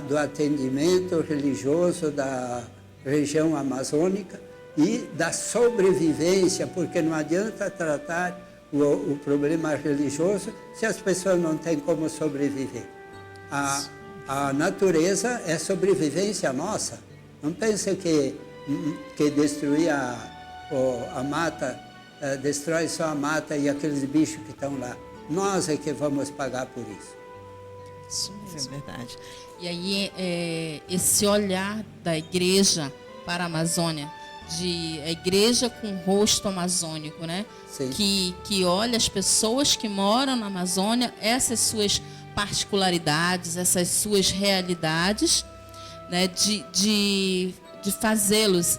do atendimento religioso da região amazônica e da sobrevivência, porque não adianta tratar o problema religioso se as pessoas não têm como sobreviver. A natureza é sobrevivência nossa. Não pense que destruir a mata, destrói só a mata e aqueles bichos que estão lá. Nós é que vamos pagar por isso. Isso Isso é verdade. E aí, esse olhar da igreja para a Amazônia, a igreja com rosto amazônico, né? Sim. Que olha as pessoas que moram na Amazônia, essas suas particularidades, essas suas realidades, né? De fazê-los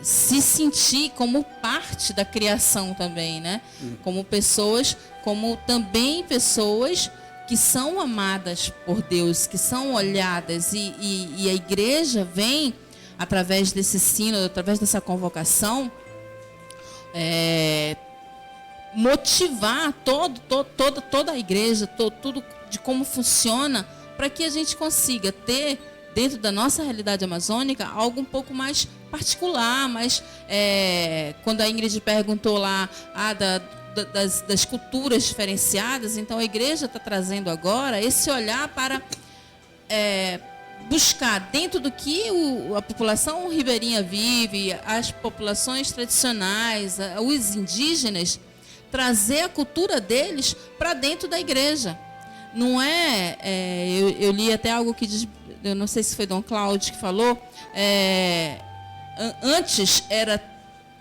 se sentir como parte da criação também, né? Como pessoas, como também pessoas que são amadas por Deus, que são olhadas, e a igreja vem, através desse sínodo, através dessa convocação, motivar toda a igreja, tudo de como funciona, para que a gente consiga ter, dentro da nossa realidade amazônica, algo um pouco mais particular, mas quando a Ingrid perguntou lá das culturas diferenciadas, então a igreja está trazendo agora esse olhar para buscar, dentro do que a população ribeirinha vive, as populações tradicionais, os indígenas, trazer a cultura deles para dentro da igreja. Não eu li até algo que diz, eu não sei se foi Dom Cláudio que falou, antes era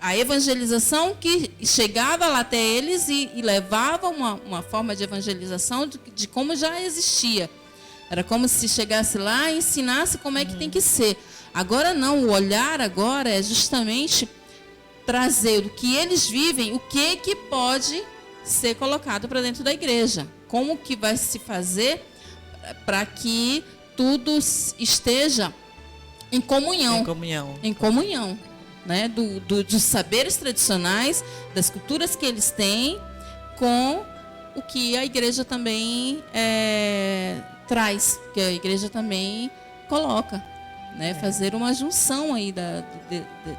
a evangelização que chegava lá até eles e levava uma forma de evangelização de como já existia. Era como se chegasse lá e ensinasse como é que tem que ser. Agora não, o olhar agora é justamente trazer do que eles vivem, o que pode ser colocado para dentro da igreja. Como que vai se fazer para que tudo esteja em comunhão. Em comunhão. Né, dos saberes tradicionais, das culturas que eles têm, com o que a igreja também traz, que a igreja também coloca, né, fazer uma junção aí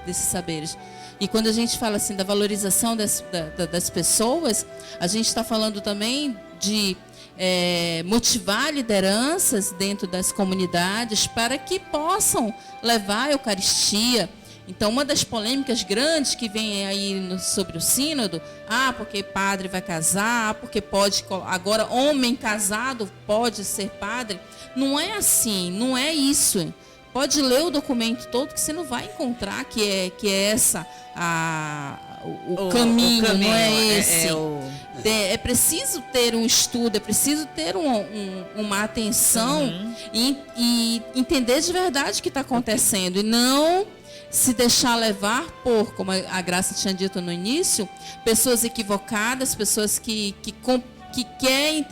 desses saberes. E quando a gente fala assim da valorização das pessoas, a gente está falando também de motivar lideranças dentro das comunidades para que possam levar a Eucaristia. Então, uma das polêmicas grandes que vem aí sobre o sínodo, porque padre vai casar, porque pode, agora homem casado pode ser padre, não é assim, não é isso. Pode ler o documento todo que você não vai encontrar que é essa o caminho, não é esse. É preciso ter um estudo, é preciso ter uma atenção e entender de verdade o que está acontecendo, e não se deixar levar por, como a Graça tinha dito no início, pessoas equivocadas, pessoas que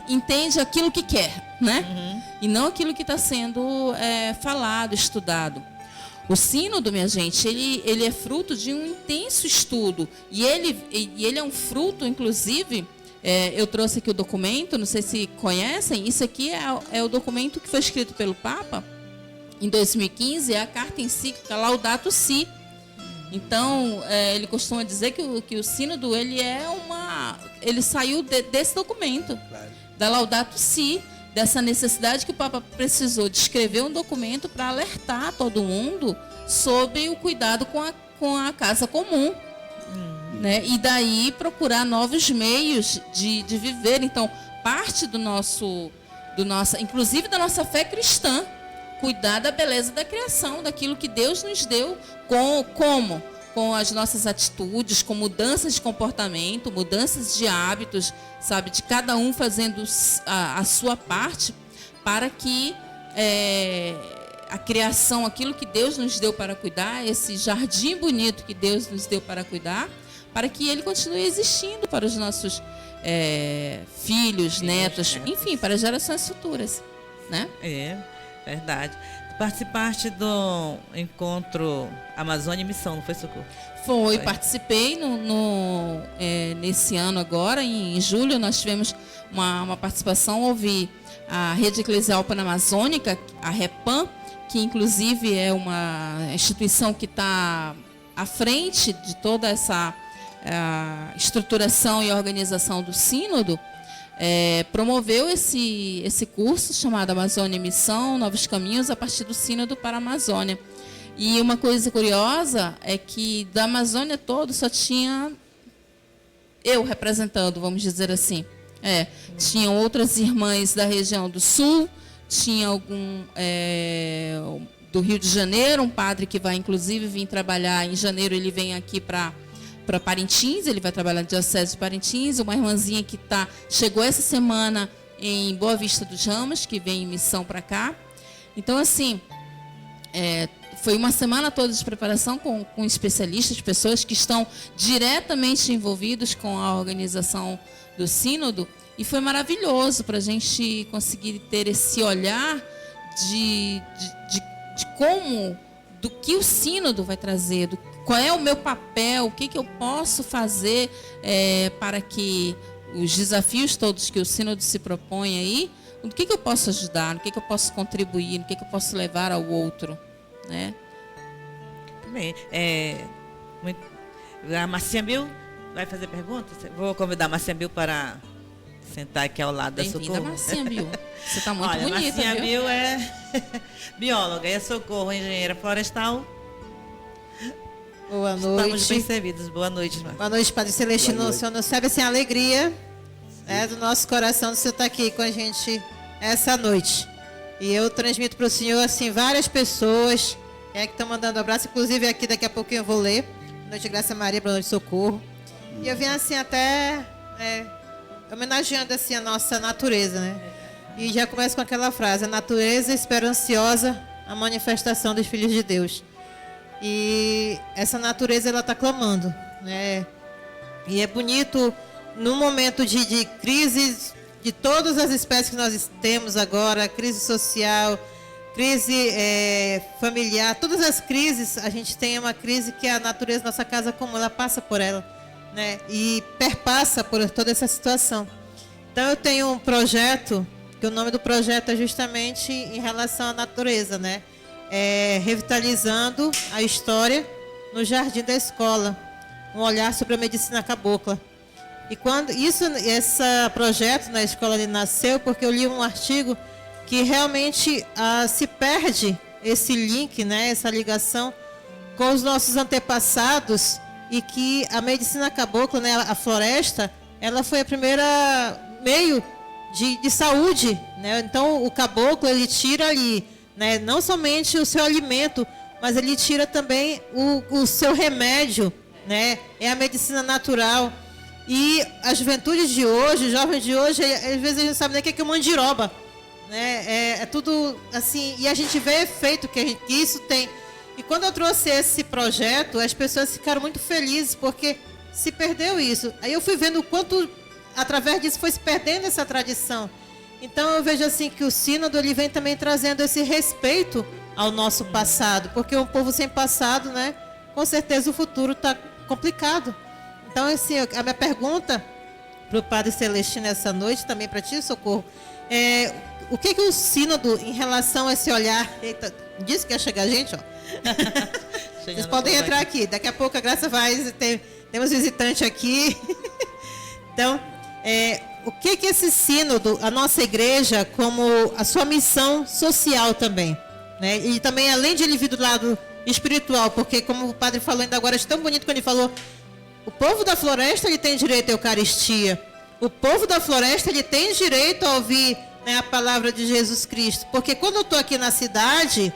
entende aquilo que quer, né? E não aquilo que está sendo falado, estudado. O sínodo, minha gente, ele é fruto de um intenso estudo, e ele é um fruto, inclusive, Eu trouxe aqui o documento, não sei se conhecem, isso aqui é o documento que foi escrito pelo Papa em 2015, é a carta encíclica Laudato Si. Então, ele costuma dizer que o sínodo ele saiu desse documento, da Laudato Si, dessa necessidade que o Papa precisou de escrever um documento para alertar todo mundo sobre o cuidado com a casa comum. Né? E daí procurar novos meios de viver. Então, parte inclusive da nossa fé cristã, cuidar da beleza da criação, daquilo que Deus nos deu, com as nossas atitudes, com mudanças de comportamento, mudanças de hábitos, sabe, de cada um fazendo a sua parte, para que a criação, aquilo que Deus nos deu para cuidar, esse jardim bonito que Deus nos deu para cuidar, para que ele continue existindo para os nossos filhos, netos, enfim, para as gerações futuras, né? É, verdade. Participaste do encontro Amazônia e Missão, não foi, Socorro? Foi, participei nesse ano agora, em julho, nós tivemos uma participação, houve a Rede Eclesial Panamazônica, a REPAM, que inclusive é uma instituição que está à frente de toda essa estruturação e organização do sínodo, promoveu esse curso chamado Amazônia e Missão, Novos Caminhos, a partir do sínodo para a Amazônia. E uma coisa curiosa é que da Amazônia toda só tinha eu representando, vamos dizer assim. Tinham outras irmãs da região do Sul, tinha algum do Rio de Janeiro, um padre que vai inclusive vir trabalhar em janeiro, ele vem aqui para Parintins, ele vai trabalhar na Diocese de Parintins, uma irmãzinha que chegou essa semana em Boa Vista dos Ramos, que vem em missão para cá. Então, assim, foi uma semana toda de preparação com especialistas, pessoas que estão diretamente envolvidos com a organização do sínodo, e foi maravilhoso para a gente conseguir ter esse olhar de como, do que o sínodo vai trazer, qual é o meu papel, o que eu posso fazer para que os desafios todos que o sínodo se propõe aí, no que eu posso ajudar, no que eu posso contribuir, no que eu posso levar ao outro, né? Bem, a Marcinha Bill vai fazer perguntas? Vou convidar a Marcinha Bill para sentar aqui ao lado da Socorro. Bem-vinda, Marcinha Bill. Você está muito bonita, Marcinha viu? Bill é bióloga, é Socorro, engenheira florestal. Boa noite. Estamos bem servidos. Boa noite, Marcinha. Boa noite, Padre Celestino. O senhor não sabe assim, a alegria do nosso coração de o senhor estar aqui com a gente essa noite. E eu transmito para o senhor assim, várias pessoas que estão mandando abraço, inclusive aqui daqui a pouquinho eu vou ler. Boa noite, Graça Maria, boa noite, Socorro. E eu vim assim até homenageando assim a nossa natureza, né? E já começo com aquela frase: a natureza espera ansiosa a manifestação dos filhos de Deus. E essa natureza, ela está clamando, né? E é bonito, no momento de crise, de todas as espécies que nós temos agora, crise social, crise familiar, todas as crises, a gente tem uma crise que a natureza, nossa casa comum, ela passa por ela, né? E perpassa por toda essa situação. Então eu tenho um projeto, que o nome do projeto é justamente em relação à natureza, né? Revitalizando a história no jardim da escola, um olhar sobre a medicina cabocla. E quando esse projeto na escola ele nasceu porque eu li um artigo que realmente se perde esse link, né, essa ligação com os nossos antepassados, e que a medicina cabocla, né, a floresta, ela foi a primeira meio de saúde, né? Então o caboclo ele tira ali, né, não somente o seu alimento, mas ele tira também o seu remédio, né? É a medicina natural. E a juventude de hoje, os jovens de hoje, às vezes a gente não sabe nem o que é mandiroba, né? É tudo assim, e a gente vê efeito que isso tem. E quando eu trouxe esse projeto, as pessoas ficaram muito felizes, porque se perdeu isso. Aí eu fui vendo o quanto, através disso, foi se perdendo essa tradição. Então eu vejo assim que o sínodo ele vem também trazendo esse respeito ao nosso passado, porque um povo sem passado, né, com certeza o futuro está complicado. Então assim, a minha pergunta para o Padre Celestino essa noite, também para ti, Socorro. O que o sínodo, em relação a esse olhar... Eita, disse que ia chegar a gente, ó. Vocês podem entrar aqui. Daqui a pouco a Graça vai... Temos visitante aqui. Então, o que esse sínodo, a nossa igreja, como a sua missão social também, né? E também, além de ele vir do lado espiritual, porque como o padre falou ainda agora, é tão bonito quando ele falou, o povo da floresta, ele tem direito à Eucaristia. O povo da floresta, ele tem direito a ouvir, né, a palavra de Jesus Cristo. Porque quando eu estou aqui na cidade,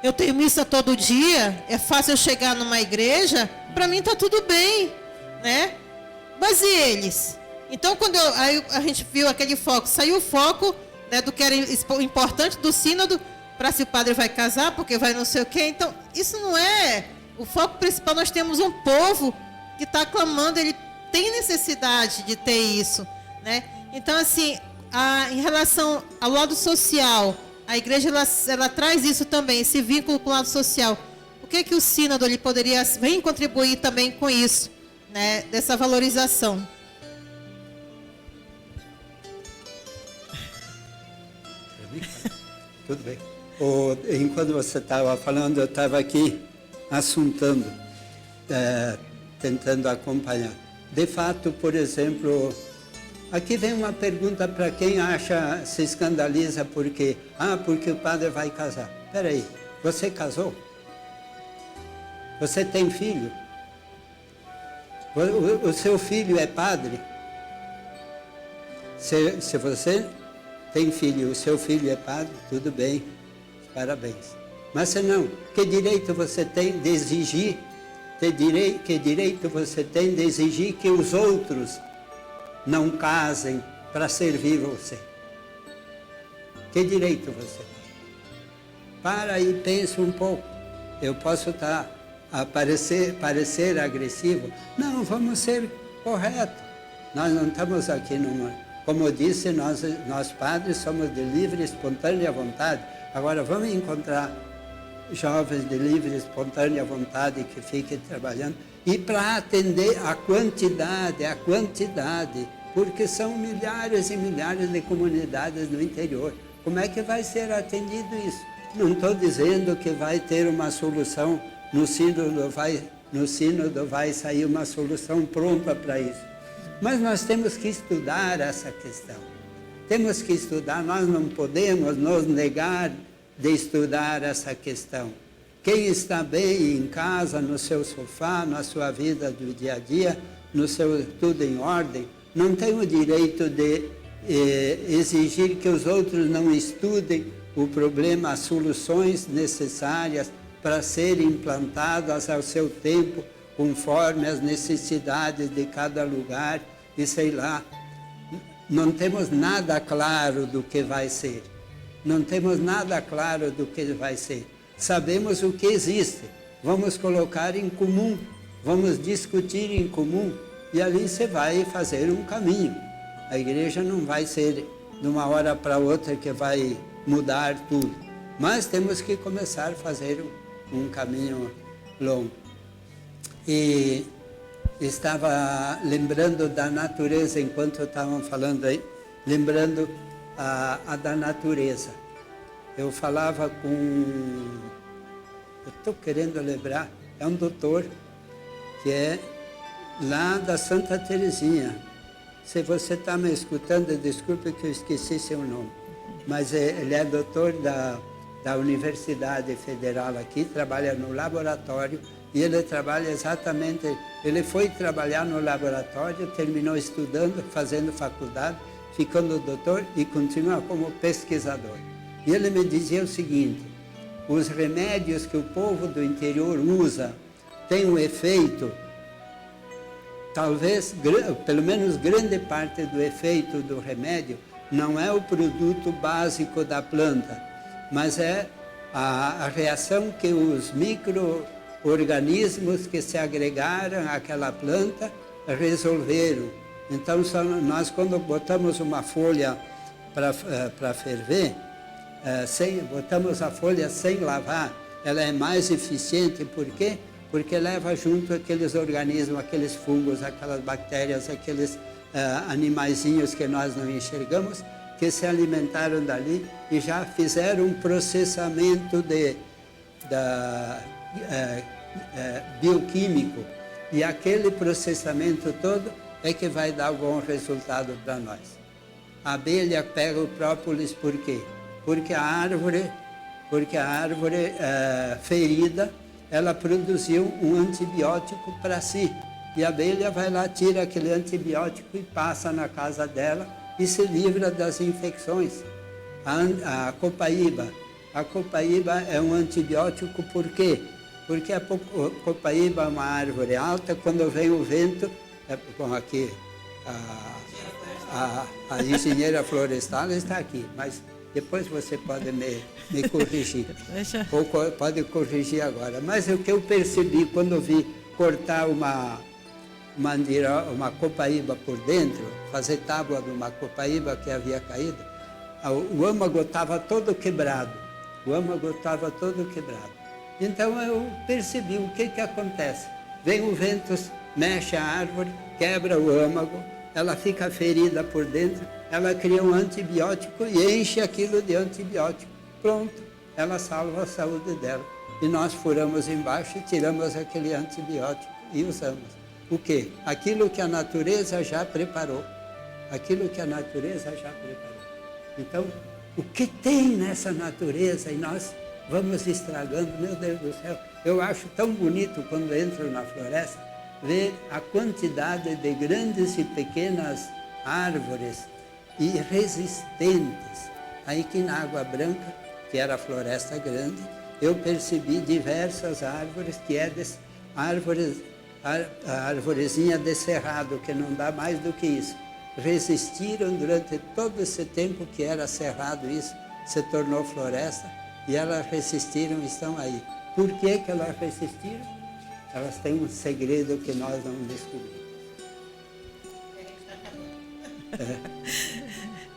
eu tenho missa todo dia, é fácil eu chegar numa igreja, para mim está tudo bem, né? Mas e eles? Então, quando aí a gente viu aquele foco, saiu o foco, né, do que era importante do sínodo, para se o padre vai casar, porque vai não sei o quê. Então, isso não é o foco principal. Nós temos um povo que está clamando, ele tem necessidade de ter isso, né? Então, assim, em relação ao lado social, a igreja ela traz isso também, esse vínculo com o lado social. O que o sínodo ele poderia vir contribuir também com isso, né? Dessa valorização? Tudo bem. Enquanto você estava falando, eu estava aqui assuntando, tentando acompanhar. De fato, por exemplo, aqui vem uma pergunta para quem se escandaliza porque o padre vai casar. Espera aí, você casou? Você tem filho? O seu filho é padre? Se você tem filho, o seu filho é padre, tudo bem, parabéns. Mas se não, que direito você tem de exigir, que direito você tem de exigir que os outros não casem para servir você? Que direito você tem? Para e pense um pouco. Eu posso parecer agressivo? Não, vamos ser corretos. Nós não estamos aqui numa... Como eu disse, nós padres somos de livre e espontânea vontade. Agora vamos encontrar jovens de livre e espontânea vontade que fiquem trabalhando. E para atender a quantidade, porque são milhares e milhares de comunidades no interior. Como é que vai ser atendido isso? Não estou dizendo que vai ter uma solução, no sínodo vai sair uma solução pronta para isso. Mas nós temos que estudar essa questão. Temos que estudar, nós não podemos nos negar de estudar essa questão. Quem está bem em casa, no seu sofá, na sua vida do dia a dia, tudo em ordem, não tem o direito de exigir que os outros não estudem o problema, as soluções necessárias para serem implantadas ao seu tempo, conforme as necessidades de cada lugar, e sei lá. Não temos nada claro do que vai ser. Não temos nada claro do que vai ser. Sabemos o que existe. Vamos colocar em comum, vamos discutir em comum, e ali você vai fazer um caminho. A igreja não vai ser de uma hora para outra que vai mudar tudo. Mas temos que começar a fazer um caminho longo. E estava lembrando da natureza, enquanto estavam falando aí, lembrando a da natureza. Eu falava com... Eu estou querendo lembrar, é um doutor que é lá da Santa Teresinha. Se você está me escutando, desculpe que eu esqueci seu nome. Mas ele é doutor da Universidade Federal aqui, trabalha no laboratório. E ele trabalha exatamente, ele foi trabalhar no laboratório, terminou estudando, fazendo faculdade, ficando doutor e continua como pesquisador. E ele me dizia o seguinte, os remédios que o povo do interior usa têm um efeito, talvez, pelo menos grande parte do efeito do remédio, não é o produto básico da planta, mas é a reação que os micro-organismos que se agregaram àquela planta resolveram. Então, nós quando botamos uma folha para ferver, botamos a folha sem lavar, ela é mais eficiente. Por quê? porque leva junto aqueles organismos, aqueles fungos, aquelas bactérias, aqueles animaizinhos que nós não enxergamos, que se alimentaram dali e já fizeram um processamento bioquímico. E aquele processamento todo é que vai dar um bom resultado para nós. A abelha pega o própolis por quê? Porque a árvore ferida, ela produziu um antibiótico para si. E a abelha vai lá, tira aquele antibiótico e passa na casa dela e se livra das infecções. A copaíba é um antibiótico por quê? Porque a copaíba é uma árvore alta, quando vem o vento, bom, aqui a engenheira florestal está aqui, mas depois você pode me corrigir, ou pode corrigir agora. Mas o que eu percebi quando vi cortar uma copaíba por dentro, fazer tábua de uma copaíba que havia caído, o âmago estava todo quebrado. Então eu percebi o que acontece. Vem o vento, mexe a árvore, quebra o âmago, ela fica ferida por dentro, ela cria um antibiótico e enche aquilo de antibiótico. Pronto, ela salva a saúde dela. E nós furamos embaixo e tiramos aquele antibiótico e usamos. O quê? Aquilo que a natureza já preparou. Então, o que tem nessa natureza e nós vamos estragando, meu Deus do céu. Eu acho tão bonito quando entro na floresta, ver a quantidade de grandes e pequenas árvores e resistentes. Aí que na Água Branca, que era a floresta grande, eu percebi diversas árvores, que é a arvorezinha de cerrado, que não dá mais do que isso. Resistiram durante todo esse tempo que era cerrado, isso se tornou floresta, e elas resistiram e estão aí. Por que elas resistiram? Elas têm um segredo que nós não descobrimos.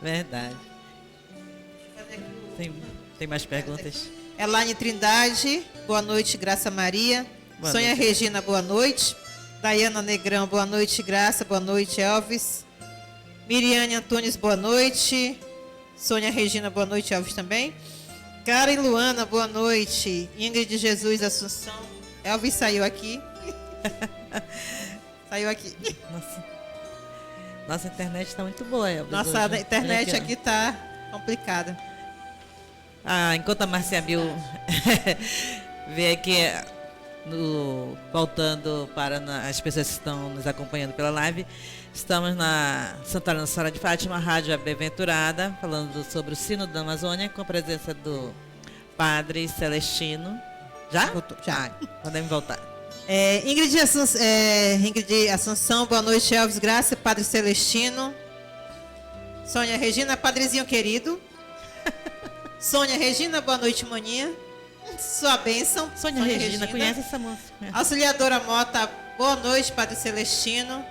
Verdade. Tem mais perguntas? Elaine Trindade, boa noite, Graça Maria. Boa Sônia noite. Regina, boa noite. Daiana Negrão, boa noite, Graça. Boa noite, Elvis. Miriane Antunes, boa noite. Sônia Regina, boa noite, Elvis também. Karen Luana, boa noite. Ingrid Jesus Assunção. Elvis saiu aqui. Saiu aquu Nossa internet está muito boa, Elvis. Nossa hoje. Internet aqui está complicada. Enquanto a Marcia Bill vê aqui, voltando para as pessoas que estão nos acompanhando pela live, estamos na Santa Nossa Senhora de Fátima, Rádio Bem-aventurada, falando sobre o Sino da Amazônia, com a presença do Padre Celestino. Já? Já. Podemos voltar. Ingrid Assunção, boa noite, Elvis, Graça, Padre Celestino. Sônia Regina, Padrezinho querido. Sônia Regina, boa noite, maninha. Sua bênção. Sônia Regina, conhece essa moça? Auxiliadora Mota, boa noite, Padre Celestino.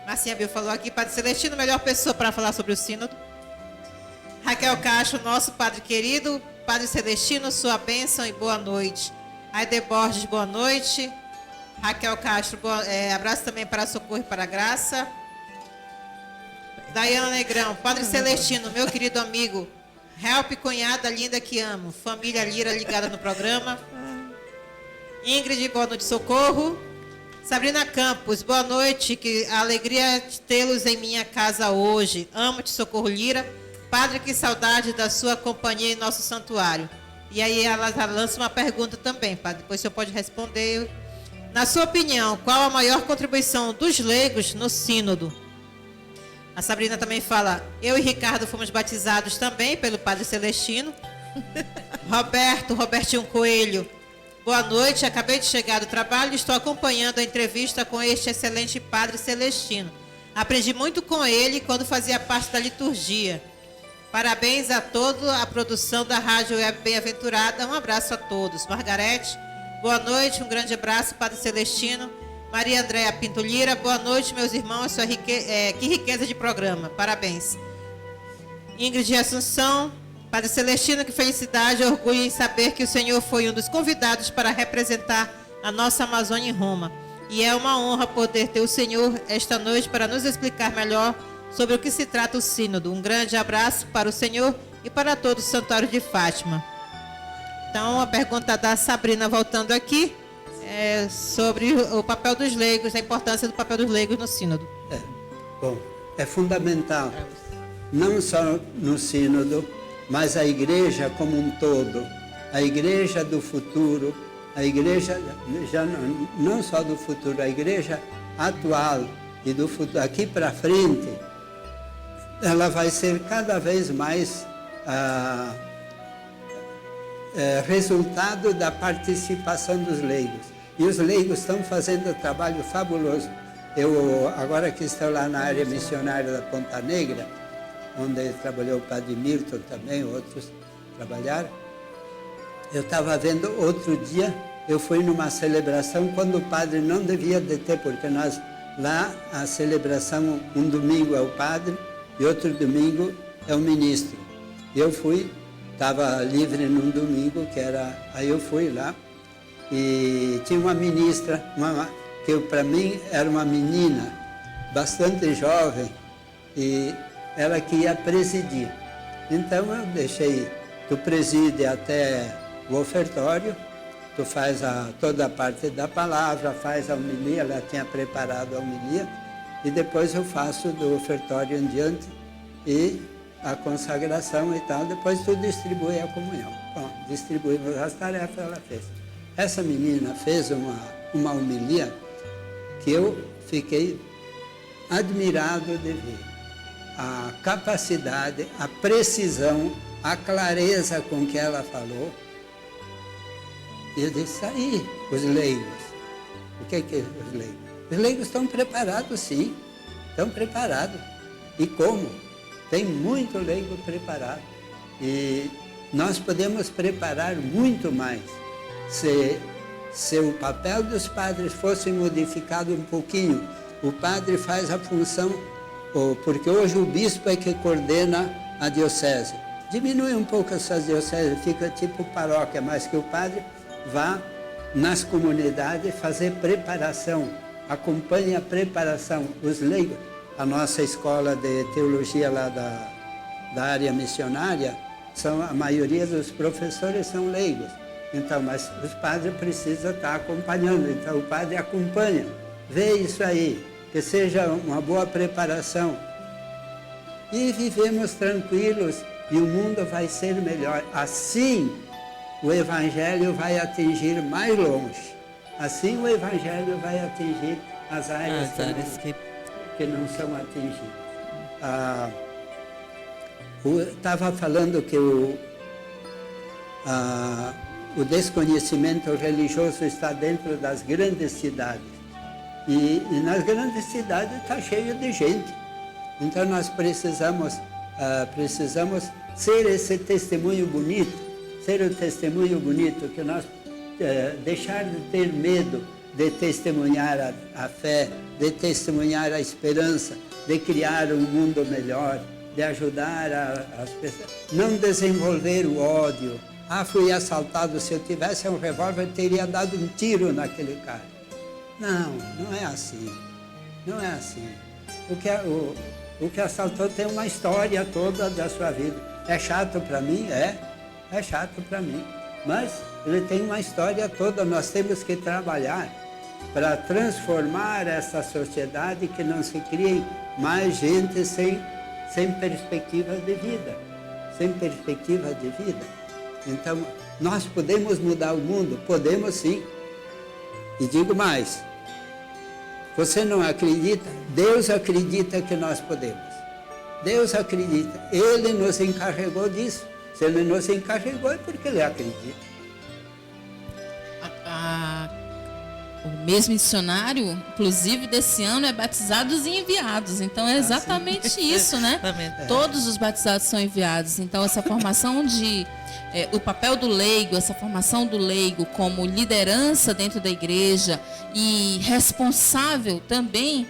Marcinha Bill falou aqui, Padre Celestino, melhor pessoa para falar sobre o sínodo. Raquel Castro, nosso Padre querido, Padre Celestino, sua bênção e boa noite. Aide Borges, boa noite. Raquel Castro, abraço também para Socorro e para a Graça. Daiana Negrão, Padre Celestino, meu querido amigo, help, cunhada linda que amo. Família Lira ligada no programa. Ingrid, boa noite, Socorro. Sabrina Campos, boa noite. Que a alegria de tê-los em minha casa hoje. Amo-te, Socorro Lira. Padre, que saudade da sua companhia em nosso santuário. E aí ela lança uma pergunta também, Padre. Depois o senhor pode responder. Na sua opinião, qual a maior contribuição dos leigos no sínodo? A Sabrina também fala, eu e Ricardo fomos batizados também pelo Padre Celestino. Robertinho Coelho, boa noite, acabei de chegar do trabalho e estou acompanhando a entrevista com este excelente Padre Celestino. Aprendi muito com ele quando fazia parte da liturgia. Parabéns a toda a produção da Rádio Web Bem-aventurada. Um abraço a todos. Margarete, boa noite, um grande abraço, Padre Celestino. Maria Andréa Pinto Lira, boa noite, meus irmãos. Que riqueza de programa, parabéns. Ingrid Assunção, Padre Celestino, que felicidade e orgulho em saber que o Senhor foi um dos convidados para representar a nossa Amazônia em Roma. E é uma honra poder ter o senhor esta noite para nos explicar melhor sobre o que se trata o sínodo. Um grande abraço para o senhor e para todo o Santuário de Fátima. Então, a pergunta da Sabrina, voltando aqui, é sobre o papel dos leigos, a importância do papel dos leigos no sínodo. Bom, é fundamental, não só no sínodo, mas a igreja como um todo, a igreja do futuro, a igreja, já não só do futuro, a igreja atual e do futuro, aqui para frente, ela vai ser cada vez mais resultado da participação dos leigos. E os leigos estão fazendo um trabalho fabuloso. Eu, agora que estou lá na área missionária da Ponta Negra, onde trabalhou o Padre Milton também, outros trabalharam, eu estava vendo outro dia, eu fui numa celebração quando o padre não devia de ter, porque nós lá a celebração, um domingo é o padre e outro domingo é o ministro. Eu fui, estava livre num domingo, aí eu fui lá e tinha uma ministra, que para mim era uma menina bastante jovem e ela que ia presidir. Então eu deixei, tu preside até o ofertório, tu faz toda a parte da palavra, faz a homilia, ela tinha preparado a homilia, e depois eu faço do ofertório em diante e a consagração e tal, depois tu distribui a comunhão. Bom, distribuímos as tarefas, ela fez. Essa menina fez uma homilia que eu fiquei admirado de ver. A capacidade, a precisão, a clareza com que ela falou. E eu disse, aí, os leigos. O que é os leigos? Os leigos estão preparados, sim. Estão preparados. E como? Tem muito leigo preparado. E nós podemos preparar muito mais. Se o papel dos padres fosse modificado um pouquinho, o padre faz a função, porque hoje o bispo é que coordena a diocese. Diminui um pouco essas dioceses, fica tipo paróquia, mas que o padre vá nas comunidades fazer preparação, acompanhe a preparação. Os leigos, a nossa escola de teologia lá da área missionária, a maioria dos professores são leigos. Então, mas os padres precisam estar acompanhando, então o padre acompanha, vê isso aí, que seja uma boa preparação. E vivemos tranquilos e o mundo vai ser melhor. Assim, o Evangelho vai atingir mais longe. Assim o Evangelho vai atingir as áreas que não são atingidas. Estava falando que o desconhecimento religioso está dentro das grandes cidades. E nas grandes cidades está cheio de gente. Então nós precisamos ser esse testemunho bonito, ser o testemunho bonito, que nós deixar de ter medo de testemunhar a fé, de testemunhar a esperança, de criar um mundo melhor, de ajudar as pessoas, não desenvolver o ódio. Fui assaltado, se eu tivesse um revólver, eu teria dado um tiro naquele cara. Não, não é assim, não é assim. O que assaltou tem uma história toda da sua vida. É chato para mim? É chato para mim, mas ele tem uma história toda. Nós temos que trabalhar para transformar essa sociedade, que não se crie mais gente sem perspectiva de vida, sem perspectiva de vida. Então, nós podemos mudar o mundo? Podemos sim. E digo mais, você não acredita? Deus acredita que nós podemos. Deus acredita. Ele nos encarregou disso. Se Ele nos encarregou é porque Ele acredita. O mês missionário, inclusive desse ano, é batizados e enviados. Então é exatamente isso, né? Todos os batizados são enviados. Então essa formação o papel do leigo, essa formação do leigo como liderança dentro da igreja e responsável também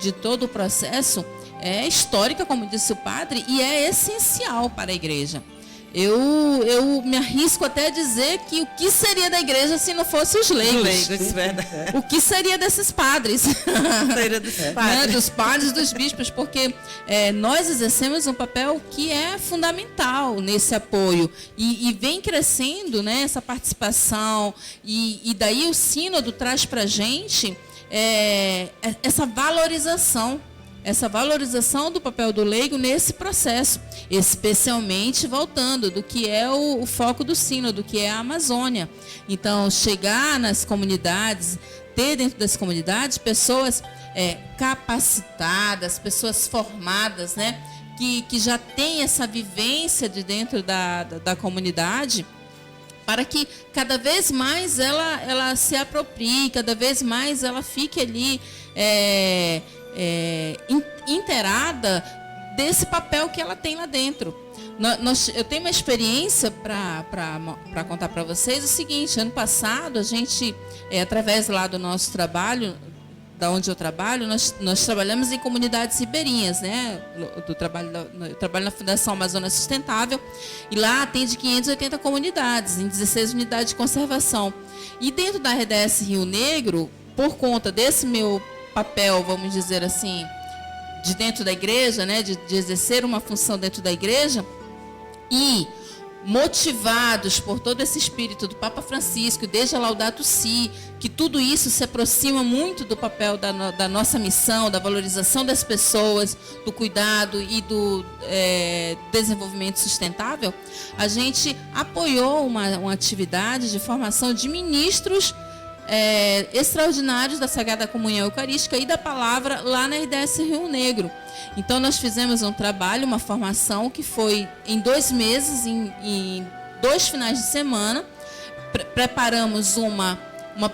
de todo o processo é histórica, como disse o padre, e é essencial para a igreja. eu me arrisco até a dizer que o que seria da igreja se não fosse os leigos? O que seria desses padres? Seria dos padres. Dos padres, dos bispos, porque nós exercemos um papel que é fundamental nesse apoio e vem crescendo, né, essa participação e daí o sínodo traz para a gente essa valorização do papel do leigo nesse processo, especialmente voltando do que é o foco do sínodo, que é a Amazônia. Então, chegar nas comunidades, ter dentro das comunidades pessoas capacitadas, pessoas formadas, né, que já têm essa vivência de dentro da comunidade, para que cada vez mais ela se aproprie, cada vez mais ela fique ali inteirada desse papel que ela tem lá dentro. Eu tenho uma experiência para contar para vocês o seguinte: ano passado a gente, através lá do nosso trabalho, da onde eu trabalho, nós trabalhamos em comunidades ribeirinhas, né? Eu trabalho na Fundação Amazônia Sustentável e lá atende 580 comunidades em 16 unidades de conservação. E dentro da RDS Rio Negro, por conta desse meu papel, vamos dizer assim, de dentro da igreja, né, de exercer uma função dentro da igreja, e motivados por todo esse espírito do Papa Francisco, desde a Laudato Si, que tudo isso se aproxima muito do papel da nossa missão, da valorização das pessoas, do cuidado e do desenvolvimento sustentável, a gente apoiou uma atividade de formação de ministros extraordinários da Sagrada Comunhão Eucarística e da Palavra lá na RDS Rio Negro. Então nós fizemos um trabalho, uma formação que foi em 2 meses, em 2 finais de semana. Preparamos uma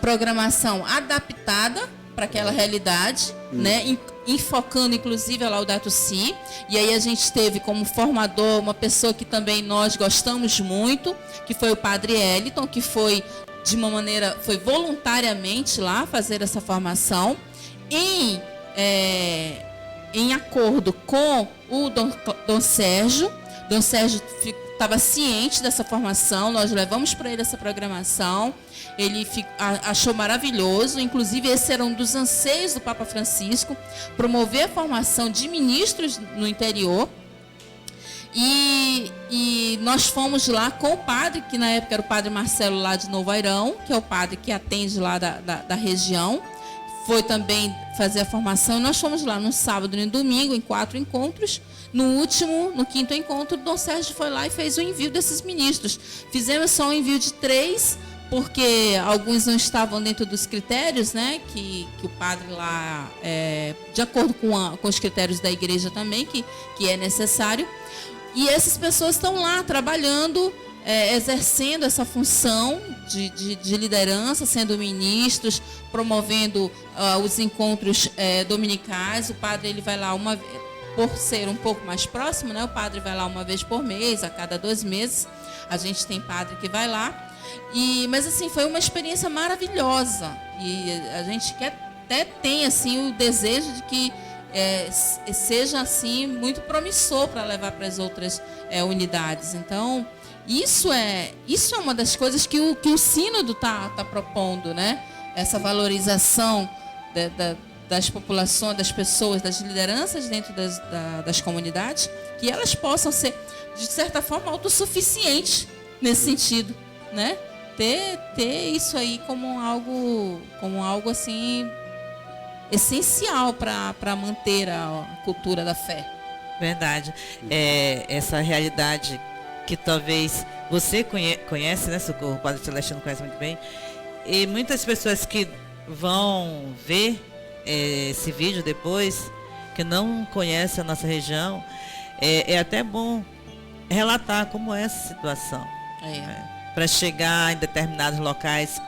programação adaptada para aquela realidade, né? Enfocando inclusive a Laudato Si. E aí a gente teve como formador uma pessoa que também nós gostamos muito, que foi o Padre Eliton, que foi de uma maneira, foi voluntariamente lá fazer essa formação, em acordo com o Dom Sérgio. Dom Sérgio estava ciente dessa formação, nós levamos para ele essa programação, ele achou maravilhoso, inclusive esse era um dos anseios do Papa Francisco, promover a formação de ministros no interior. E nós fomos lá com o padre, que na época era o padre Marcelo lá de Novo Airão, que é o padre que atende lá da região, foi também fazer a formação. Nós fomos lá no sábado e no domingo, em 4 encontros. No 5º encontro, o Dom Sérgio foi lá e fez o envio desses ministros. Fizemos só um envio de 3, porque alguns não estavam dentro dos critérios, né, que o padre lá, de acordo com os critérios da igreja também, que é necessário. E essas pessoas estão lá trabalhando, exercendo essa função de liderança, sendo ministros, promovendo os encontros dominicais. O padre ele vai lá por ser um pouco mais próximo, né? O padre vai lá uma vez por mês, a cada 2 meses. A gente tem padre que vai lá. Mas assim, foi uma experiência maravilhosa. E a gente até tem assim, o desejo de que seja assim muito promissor para levar para as outras unidades. Então, isso é uma das coisas que o sínodo tá propondo, né? Essa valorização das populações, das pessoas, das lideranças dentro das comunidades, que elas possam ser, de certa forma, autossuficientes nesse sentido, né? Ter isso aí como algo assim essencial para manter a cultura da fé. Verdade. Essa realidade que talvez você conhece, né, Socorro? O Padre Celestino conhece muito bem. E muitas pessoas que vão ver esse vídeo depois, que não conhecem a nossa região, é até bom relatar como é essa situação. Para chegar em determinados locais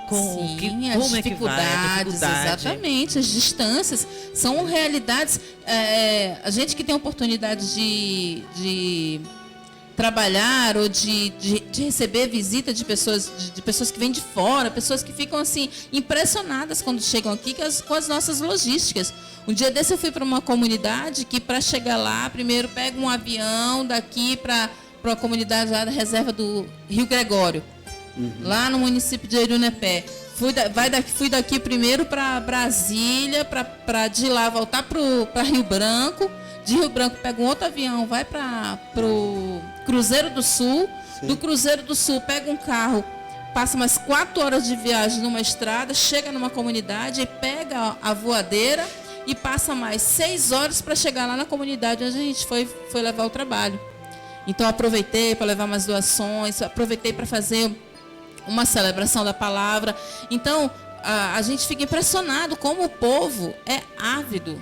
com as dificuldades, exatamente, as distâncias são realidades. A gente que tem a oportunidade de trabalhar ou de receber visita de pessoas que vêm de fora, pessoas que ficam assim impressionadas quando chegam aqui com as nossas logísticas. Um dia desse eu fui para uma comunidade que para chegar lá primeiro pega um avião daqui para para a comunidade lá da reserva do Rio Gregório, lá no município de Irunepé. Fui daqui primeiro para Brasília, para de lá voltar para Rio Branco. De Rio Branco pega um outro avião, vai para o Cruzeiro do Sul. Sim. Do Cruzeiro do Sul pega um carro, passa mais 4 horas de viagem numa estrada, chega numa comunidade e pega a voadeira e passa mais 6 horas para chegar lá na comunidade onde a gente foi levar o trabalho. Então aproveitei para levar umas doações, aproveitei para fazer uma celebração da palavra. Então a gente fica impressionado como o povo é ávido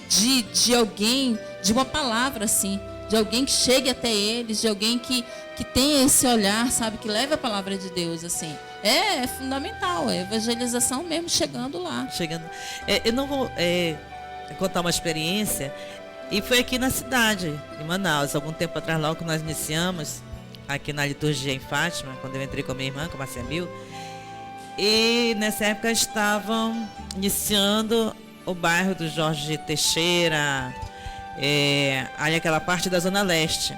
de alguém, de uma palavra assim, de alguém que chegue até eles, de alguém que tenha esse olhar, sabe, que leve a palavra de Deus, assim. É fundamental, é evangelização mesmo, chegando lá. Eu não vou contar uma experiência, e foi aqui na cidade, em Manaus, algum tempo atrás, logo que nós iniciamos, aqui na liturgia em Fátima, quando eu entrei com a minha irmã, com a Marcia Mil, e nessa época estavam iniciando o bairro do Jorge Teixeira, ali aquela parte da Zona Leste.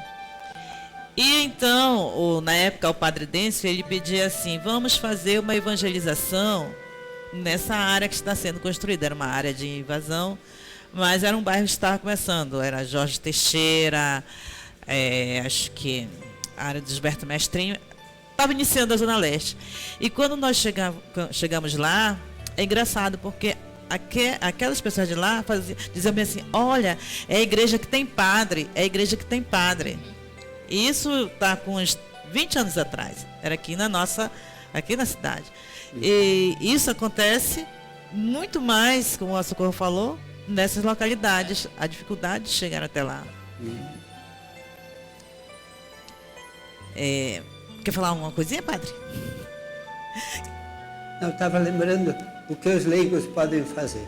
E então, na época, o Padre Dêncio, ele pedia assim, vamos fazer uma evangelização nessa área que está sendo construída. Era uma área de invasão, mas era um bairro que estava começando. Era Jorge Teixeira, acho que a área do Gilberto Mestrinho. Estava iniciando a Zona Leste. E quando nós chegamos lá, é engraçado, porque aquelas pessoas de lá diziam bem assim, olha, é a igreja que tem padre, é a igreja que tem padre. E isso está com uns 20 anos atrás. Era aqui na cidade. E isso acontece muito mais, como o Socorro falou, nessas localidades. A dificuldade de chegar até lá. Quer falar alguma coisinha, padre? Não, estava lembrando o que os leigos podem fazer.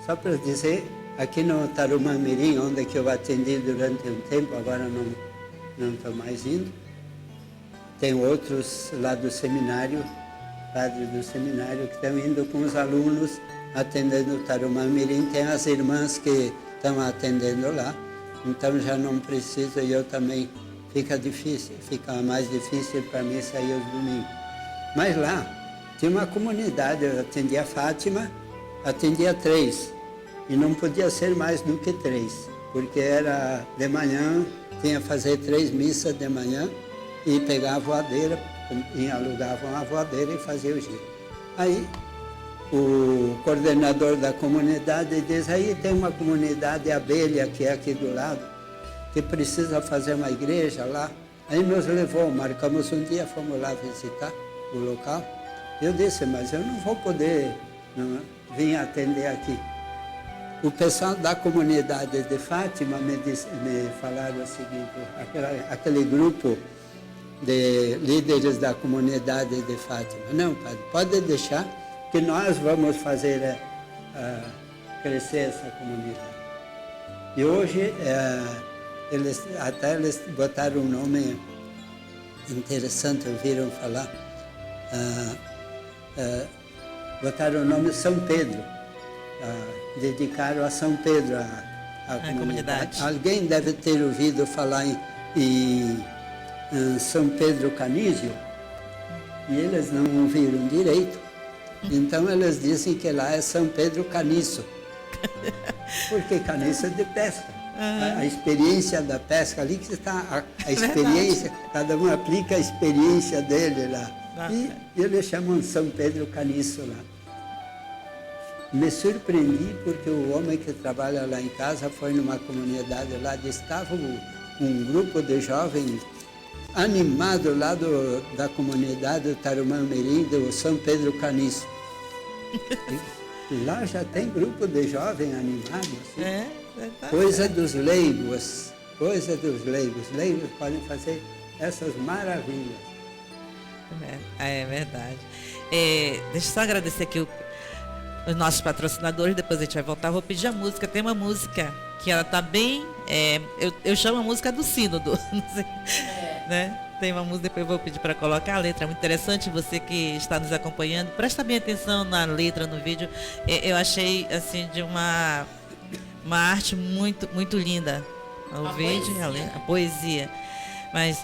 Só para dizer, aqui no Tarumã Mirim, onde que eu atendi durante um tempo, agora não estou mais indo. Tem outros lá do seminário, padres do seminário, que estão indo com os alunos atendendo o Tarumã Mirim. Tem as irmãs que estão atendendo lá, então já não preciso, e eu também fica mais difícil para mim sair aos domingos. Mas lá tinha uma comunidade, eu atendia Fátima, atendia 3, e não podia ser mais do que 3, porque era de manhã, tinha que fazer 3 missas de manhã e pegar a voadeira, e alugavam a voadeira e fazia o giro. Aí o coordenador da comunidade diz, aí tem uma comunidade abelha que é aqui do lado, que precisa fazer uma igreja lá. Aí nos levou, marcamos um dia, fomos lá visitar o local. Eu disse, mas eu não vou poder vir atender aqui. O pessoal da comunidade de Fátima me falaram o seguinte, aquele grupo de líderes da comunidade de Fátima, não, padre, pode deixar que nós vamos fazer crescer essa comunidade. E hoje, eles botaram um nome interessante, ouviram falar, botaram o nome São Pedro, dedicaram a São Pedro a comunidade. Alguém deve ter ouvido falar em São Pedro Canísio, e eles não ouviram direito, então eles dizem que lá é São Pedro Caniço, porque caniço é de pesca. A experiência da pesca, ali que está a experiência, cada um aplica a experiência dele lá. E eles chamam São Pedro Caniço lá. Me surpreendi porque o homem que trabalha lá em casa foi numa comunidade lá, estava um grupo de jovens animado lá da comunidade do Tarumã Mirim, do São Pedro Caniço. E lá já tem grupo de jovens animados. Assim. Coisa dos leigos, Os leigos podem fazer essas maravilhas. É verdade. Deixa eu só agradecer aqui os nossos patrocinadores, depois a gente vai voltar. Vou pedir a música. Tem uma música que ela tá bem... eu chamo a música do sínodo, não sei, né? Tem uma música, depois eu vou pedir para colocar a letra. É muito interessante, você que está nos acompanhando, presta bem atenção na letra, no vídeo. Eu achei, assim, de uma arte muito, muito linda. O vídeo, a poesia. Mas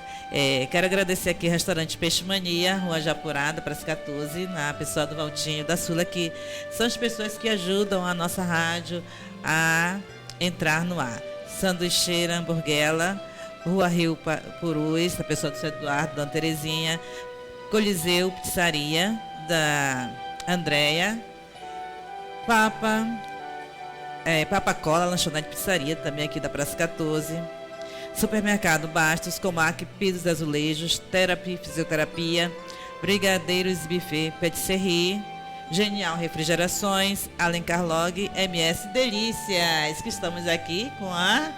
quero agradecer aqui ao restaurante Peixe Mania, Rua Japurada, Praça 14, na pessoa do Valtinho da Sula, que são as pessoas que ajudam a nossa rádio a entrar no ar. Sanduicheira Hamburguela, Rua Rio Purus, a pessoa do seu Eduardo, Dona Terezinha, Coliseu Pizzaria, da Andréia, Papa Cola, lanchonete pizzaria, também aqui da Praça 14, Supermercado Bastos, Comac, Pisos Azulejos, Terapia Fisioterapia, Brigadeiros Buffet Patisserie, Genial Refrigerações, Alencar Log, MS Delícias, que estamos aqui com a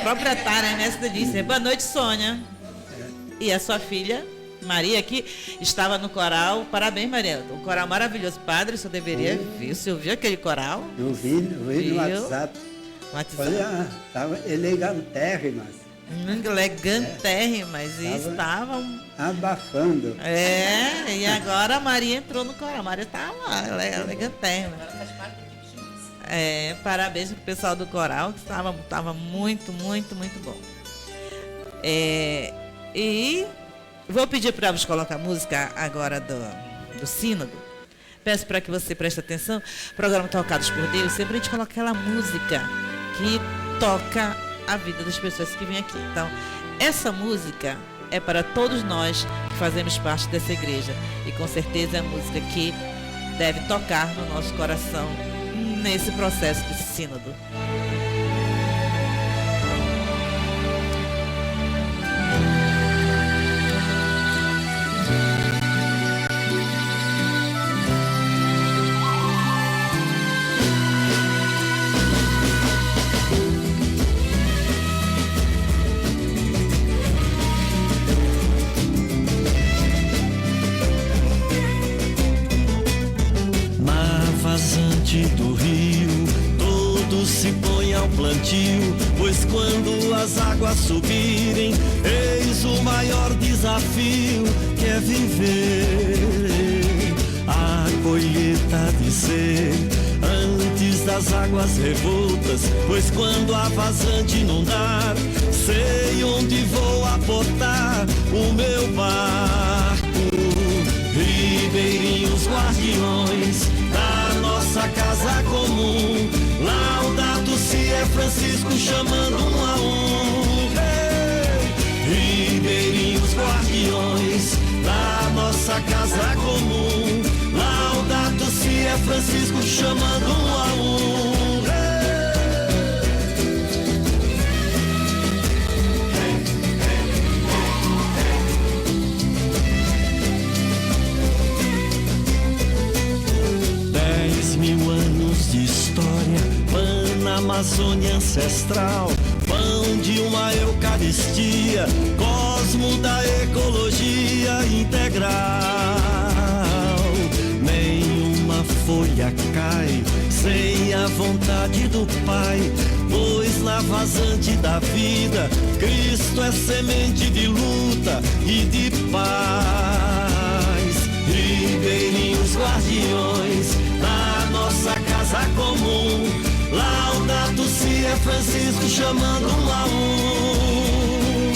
proprietária MS Delícias. Boa noite, Sônia. E a sua filha, Maria, que estava no coral. Parabéns, Maria. Um coral maravilhoso. Padre, o senhor deveria ver. O senhor viu aquele coral? Eu vi no WhatsApp. Olha, estava elegantérrimas. Elegantérrimas. E estavam abafando. E agora a Maria entrou no coral. A Maria está lá, ela é elegantérrima. Parabéns pro pessoal do coral, que estava muito, muito, muito bom. E vou pedir para vos colocar a música agora do Sínodo. Peço para que você preste atenção. Programa Tocados por Deus, sempre a gente coloca aquela música que toca a vida das pessoas que vêm aqui. Então, essa música é para todos nós que fazemos parte dessa igreja. E com certeza é a música que deve tocar no nosso coração nesse processo desse sínodo. Do rio, todos se põem ao plantio, pois quando as águas subirem, eis o maior desafio que é viver a colheita de ser antes das águas revoltas, pois quando a vazante inundar, sei onde vou aportar o meu barco. Ribeirinhos guardiões da nossa casa comum, Laudato Si é Francisco chamando um a um. Ribeirinhos guardiões da nossa casa comum, Laudato Si é Francisco chamando um a um. De história, Pana Amazônia ancestral, pão de uma Eucaristia, cosmo da ecologia integral. Nenhuma folha cai sem a vontade do Pai, pois na vazante da vida, Cristo é semente de luta e de paz. Ribeirinhos guardiões da nossa casa comum, Laudato Si é Francisco chamando um a um.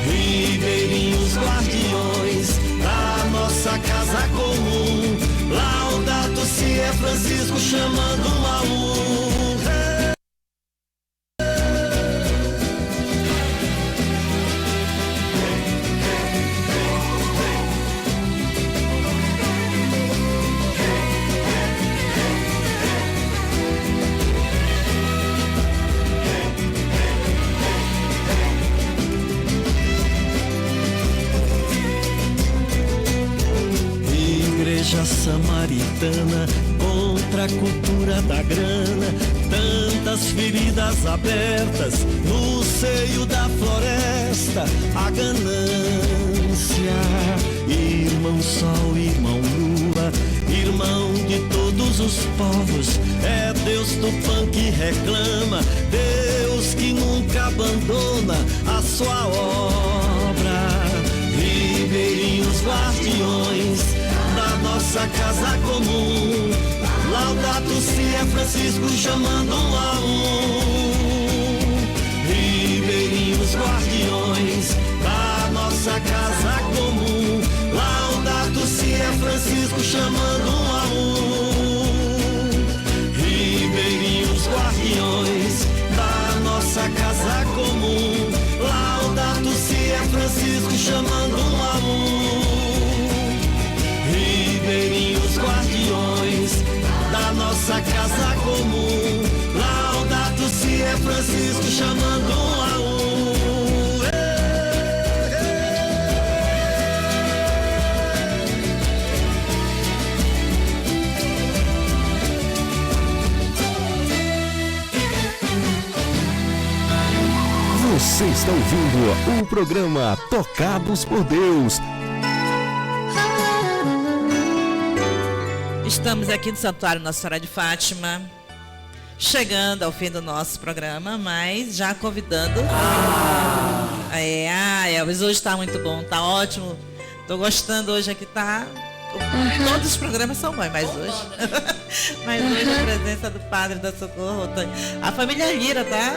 Ribeirinhos guardiões da nossa casa comum, Laudato Si é Francisco chamando um a um. Samaritana contra a cultura da grana, tantas feridas abertas no seio da floresta, a ganância. Irmão Sol, irmão Lua, irmão de todos os povos, é Deus do pão que reclama, Deus que nunca abandona a sua obra. Ribeirinhos guardiões da nossa casa comum, Laudato Si é Francisco chamando um a um. Ribeirinhos guardiões nossa casa comum. Laudato si é Francisco chamando um a um. Ribeirinhos guardiões da nossa casa comum. Laudato si é Francisco chamando um a um. Ribeirinhos guardiões da nossa casa comum. Laudato si é Francisco chamando um a um. Você está ouvindo o programa Tocados por Deus. Estamos aqui no Santuário Nossa Senhora de Fátima, chegando ao fim do nosso programa, mas já convidando. Elvis, hoje está muito bom, está ótimo. Estou gostando hoje aqui, tá. Todos os programas são bons, mas hoje. Mas hoje a presença do Padre da Socorro, a família Lira, tá?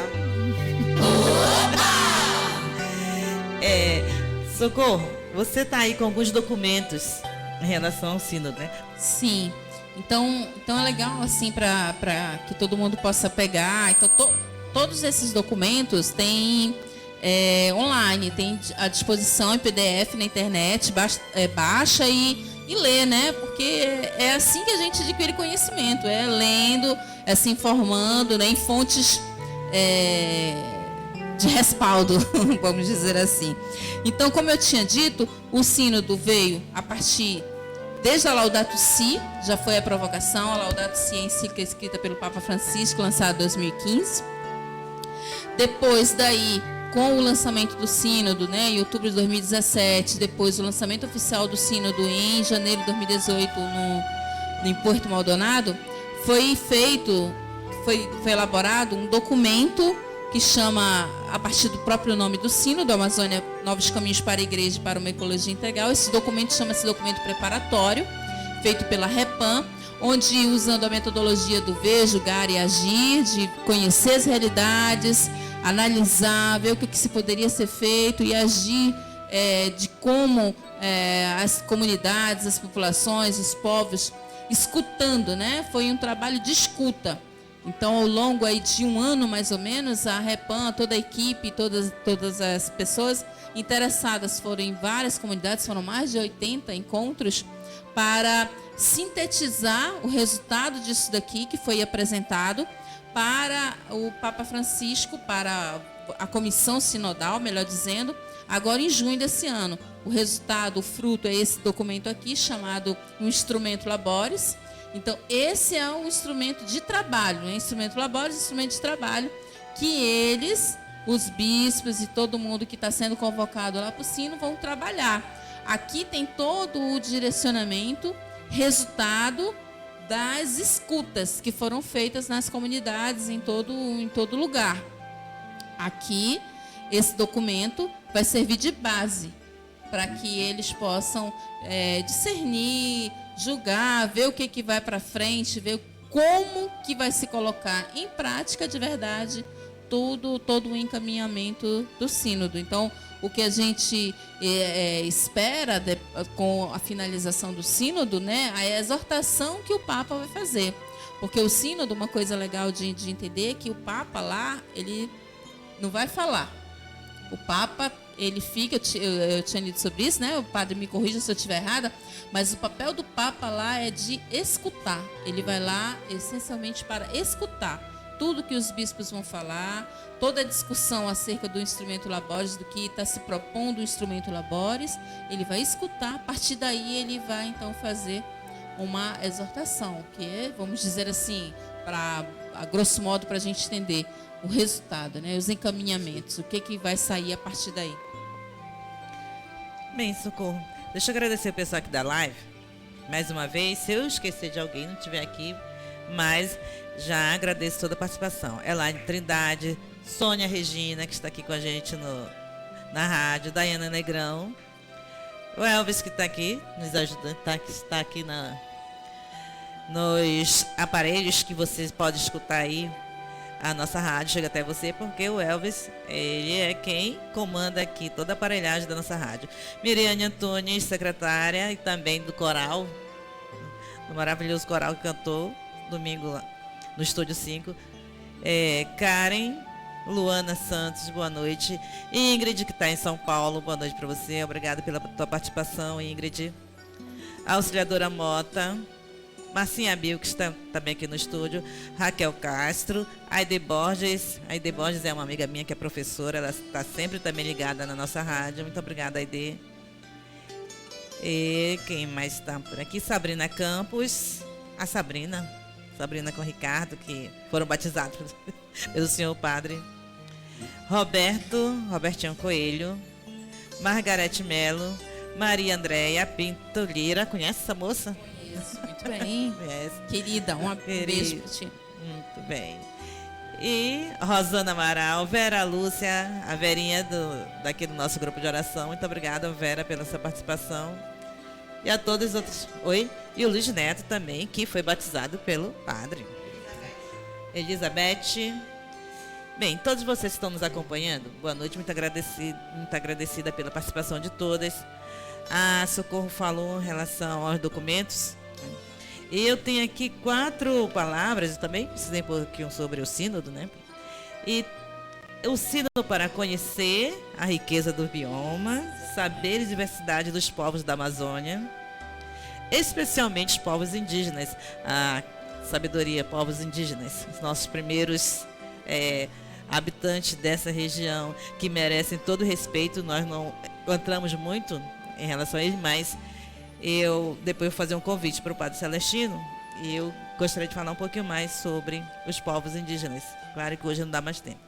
Socorro, você está aí com alguns documentos em relação ao sínodo, né? Sim. Então é legal assim para que todo mundo possa pegar. Então todos esses documentos têm online, tem à disposição em PDF na internet, baixa e lê, né? Porque é assim que a gente adquire conhecimento, lendo, se informando, né? Em fontes de respaldo, vamos dizer assim. Então, como eu tinha dito, o sínodo veio a partir, desde a Laudato Si, já foi a provocação, a Laudato Si é encíclica escrita pelo Papa Francisco, lançada em 2015. Depois daí, com o lançamento do sínodo, né, em outubro de 2017, depois o lançamento oficial do sínodo em janeiro de 2018 em Porto Maldonado, foi elaborado um documento que chama, a partir do próprio nome do sínodo, Amazônia, Novos Caminhos para a Igreja e para uma Ecologia Integral. Esse documento chama-se documento preparatório, feito pela REPAM, onde, usando a metodologia do ver, julgar e agir, de conhecer as realidades, analisar, ver o que se poderia ser feito e agir de como as comunidades, as populações, os povos, escutando, né? Foi um trabalho de escuta. Então, ao longo aí de um ano, mais ou menos, a REPAM, toda a equipe, todas as pessoas interessadas foram em várias comunidades, foram mais de 80 encontros, para sintetizar o resultado disso daqui, que foi apresentado para o Papa Francisco, para a Comissão Sinodal, melhor dizendo, agora em junho desse ano. O resultado, o fruto, é esse documento aqui, chamado um Instrumento Laboris. Então, esse é um instrumento de trabalho, né? Instrumento Laboris, instrumento de trabalho, que eles, os bispos e todo mundo que está sendo convocado lá para o sino, vão trabalhar. Aqui tem todo o direcionamento, resultado das escutas que foram feitas nas comunidades, em todo lugar. Aqui, esse documento vai servir de base para que eles possam discernir, julgar, ver o que vai para frente, ver como que vai se colocar em prática de verdade todo o encaminhamento do sínodo. Então, o que a gente espera com a finalização do sínodo, né, a exortação que o Papa vai fazer. Porque o sínodo, uma coisa legal de entender é que o Papa lá, ele não vai falar. O Papa, ele fica, eu tinha lido sobre isso, né? O padre me corrija se eu estiver errada, mas o papel do Papa lá é de escutar. Ele vai lá essencialmente para escutar tudo que os bispos vão falar, toda a discussão acerca do instrumento Laboris, do que está se propondo o instrumento Laboris, ele vai escutar, a partir daí ele vai então fazer uma exortação, que é, vamos dizer assim, a grosso modo, para a gente entender o resultado, né? Os encaminhamentos, o que vai sair a partir daí. Bem, Socorro, deixa eu agradecer o pessoal aqui da live, mais uma vez. Se eu esquecer de alguém, não estiver aqui, mas já agradeço toda a participação. Elaine Trindade, Sônia Regina, que está aqui com a gente na rádio, Daiana Negrão, o Elvis, que está aqui, nos ajudando, está aqui nos aparelhos que vocês podem escutar aí, a nossa rádio chega até você, porque o Elvis, ele é quem comanda aqui toda a aparelhagem da nossa rádio. Miriane Antunes, secretária, e também do coral, do maravilhoso coral que cantou domingo lá no Estúdio 5. Karen, Luana Santos, boa noite. Ingrid, que está em São Paulo, boa noite para você. Obrigada pela tua participação, Ingrid. Auxiliadora Mota, Marcinha Bill, que está também aqui no estúdio, Raquel Castro, Aide Borges. Aide Borges é uma amiga minha que é professora, ela está sempre também ligada na nossa rádio. Muito obrigada, Aide. E quem mais está por aqui? Sabrina Campos, a Sabrina com o Ricardo, que foram batizados pelo senhor padre. Robertinho Coelho, Margarete Melo, Maria Andréia Pinto Lira. Conhece essa moça? Isso, muito bem. Querida, beijo pra ti. Muito bem. E Rosana Amaral, Vera Lúcia, a Verinha daqui do nosso grupo de oração. Muito obrigada, Vera, pela sua participação. E a todos os outros. Oi? E o Luiz Neto também, que foi batizado pelo padre. Elizabeth. Bem, todos vocês que estão nos acompanhando, boa noite, muito agradecida pela participação de todas. A Socorro falou em relação aos documentos. Eu tenho aqui 4 palavras, eu também precisei um pouquinho sobre o sínodo, né? E o sínodo para conhecer a riqueza do bioma, saber a diversidade dos povos da Amazônia, especialmente os povos indígenas, a sabedoria, povos indígenas, os nossos primeiros habitantes dessa região, que merecem todo o respeito. Nós não entramos muito em relação a eles, mas eu depois vou fazer um convite para o Padre Celestino e eu gostaria de falar um pouquinho mais sobre os povos indígenas. Claro que hoje não dá mais tempo.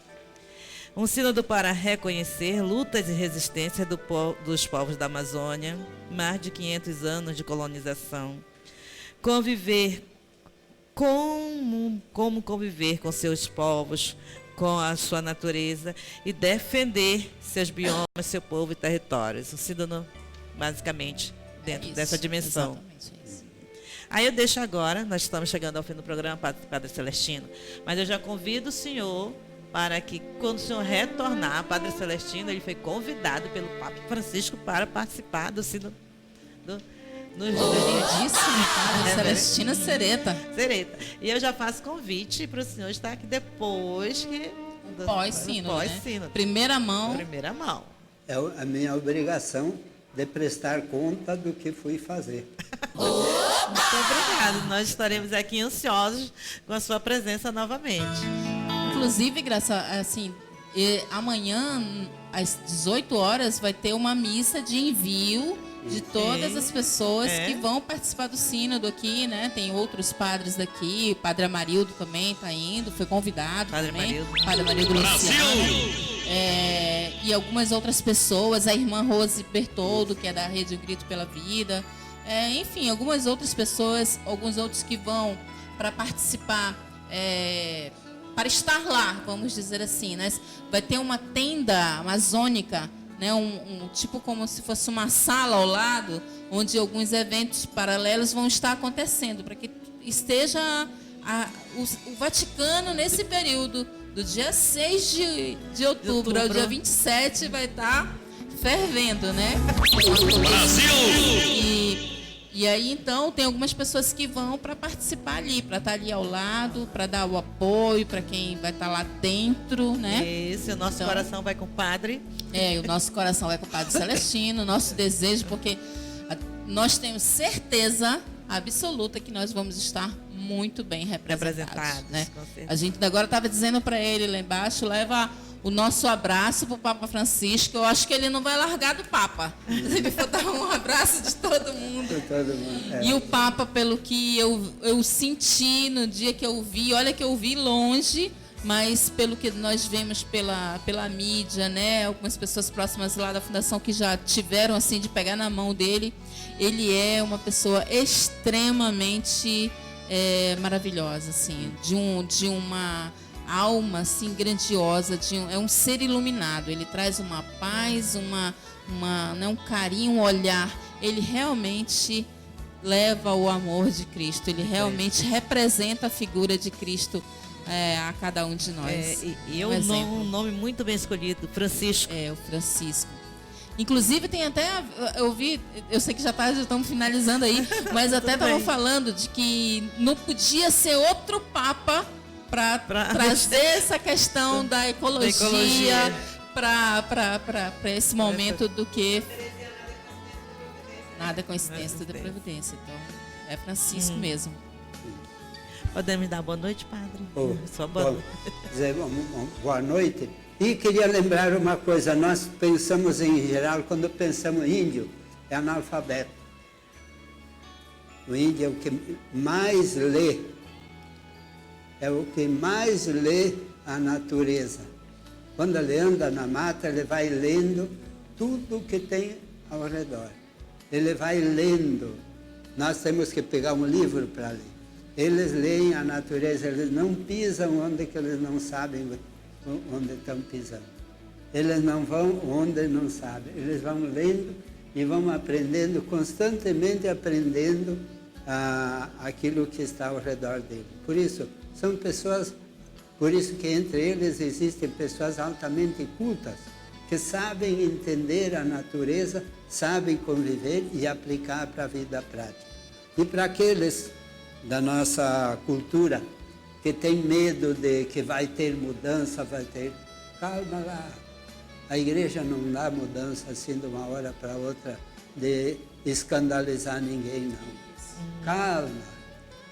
Um sínodo para reconhecer lutas e resistências dos povos da Amazônia, mais de 500 anos de colonização. Conviver, como conviver com seus povos, com a sua natureza e defender seus biomas, seu povo e territórios. Um sínodo, basicamente, dentro dessa dimensão. Isso. Aí eu deixo agora, nós estamos chegando ao fim do programa, Padre Celestino, mas eu já convido o senhor para que, quando o senhor retornar, Padre Celestino, ele foi convidado pelo Papa Francisco para participar do sínodo Celestina Sereta. E eu já faço convite para o senhor estar aqui depois que... Pós-sínodo, né? Primeira mão. É a minha obrigação de prestar conta do que fui fazer. Muito obrigado. Nós estaremos aqui ansiosos com a sua presença novamente. Inclusive, Graça, assim, amanhã, às 18 horas, vai ter uma missa de envio de todas as pessoas que vão participar do sínodo aqui, né? Tem outros padres daqui, o Padre Amarildo também está indo, foi convidado também. Padre Amarildo Luciano. E algumas outras pessoas, a irmã Rose Bertoldo, que é da Rede Grito pela Vida. Enfim, algumas outras pessoas, alguns outros que vão para participar, para estar lá, vamos dizer assim, né? Vai ter uma tenda amazônica, né? Tipo como se fosse uma sala ao lado, onde alguns eventos paralelos vão estar acontecendo, para que esteja o Vaticano nesse período, do dia 6 de outubro ao dia 27, vai estar fervendo, né? Brasil! E aí, então, tem algumas pessoas que vão para participar ali, para estar ali ao lado, para dar o apoio para quem vai estar lá dentro, né? Isso, o nosso coração vai com o padre. O nosso coração vai com o Padre Celestino, nosso desejo, porque nós temos certeza absoluta que nós vamos estar muito bem representados, né? A gente agora estava dizendo para ele lá embaixo, leva o nosso abraço para o Papa Francisco. Eu acho que ele não vai largar do Papa. Ele for dar um abraço de todo mundo. E o Papa, pelo que eu senti no dia que eu vi, olha que eu vi longe, mas pelo que nós vemos pela mídia, né? Algumas pessoas próximas lá da Fundação que já tiveram assim de pegar na mão dele, ele é uma pessoa extremamente maravilhosa, assim, de uma alma assim grandiosa, é um ser iluminado. Ele traz uma paz, um carinho, um olhar. Ele realmente leva o amor de Cristo. Ele realmente representa a figura de Cristo a cada um de nós. E um nome muito bem escolhido, Francisco. O Francisco. Inclusive tem até, eu sei que já estamos finalizando aí, mas até estavam falando de que não podia ser outro Papa para trazer essa questão da ecologia para esse momento do que nada coincidência da Previdência. Então, é Francisco mesmo. Podemos dar boa noite, padre? Só boa noite. Boa noite. E queria lembrar uma coisa, nós pensamos em geral, quando pensamos índio, é analfabeto. O índio é o que mais lê, a natureza. Quando ele anda na mata, ele vai lendo tudo que tem ao redor. Ele vai lendo. Nós temos que pegar um livro para ler. Eles leem a natureza, eles não pisam onde que eles não sabem onde estão pisando. Eles não vão onde não sabem. Eles vão lendo e vão aprendendo, constantemente aprendendo aquilo que está ao redor deles. Por isso, são pessoas, por isso que entre eles existem pessoas altamente cultas, que sabem entender a natureza, sabem conviver e aplicar para a vida prática. E para aqueles da nossa cultura que tem medo de que vai ter mudança, calma lá. A igreja não dá mudança assim de uma hora para outra, de escandalizar ninguém, não. Calma,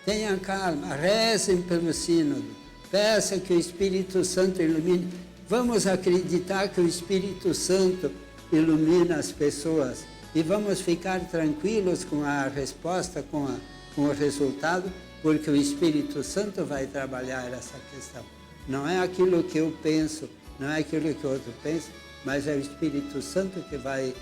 tenha calma, rezem pelo sínodo, peça que o Espírito Santo ilumine. Vamos acreditar que o Espírito Santo ilumina as pessoas e vamos ficar tranquilos com a resposta, com o resultado, porque o Espírito Santo vai trabalhar essa questão. Não é aquilo que eu penso, não é aquilo que o outro pensa, mas é o Espírito Santo que vai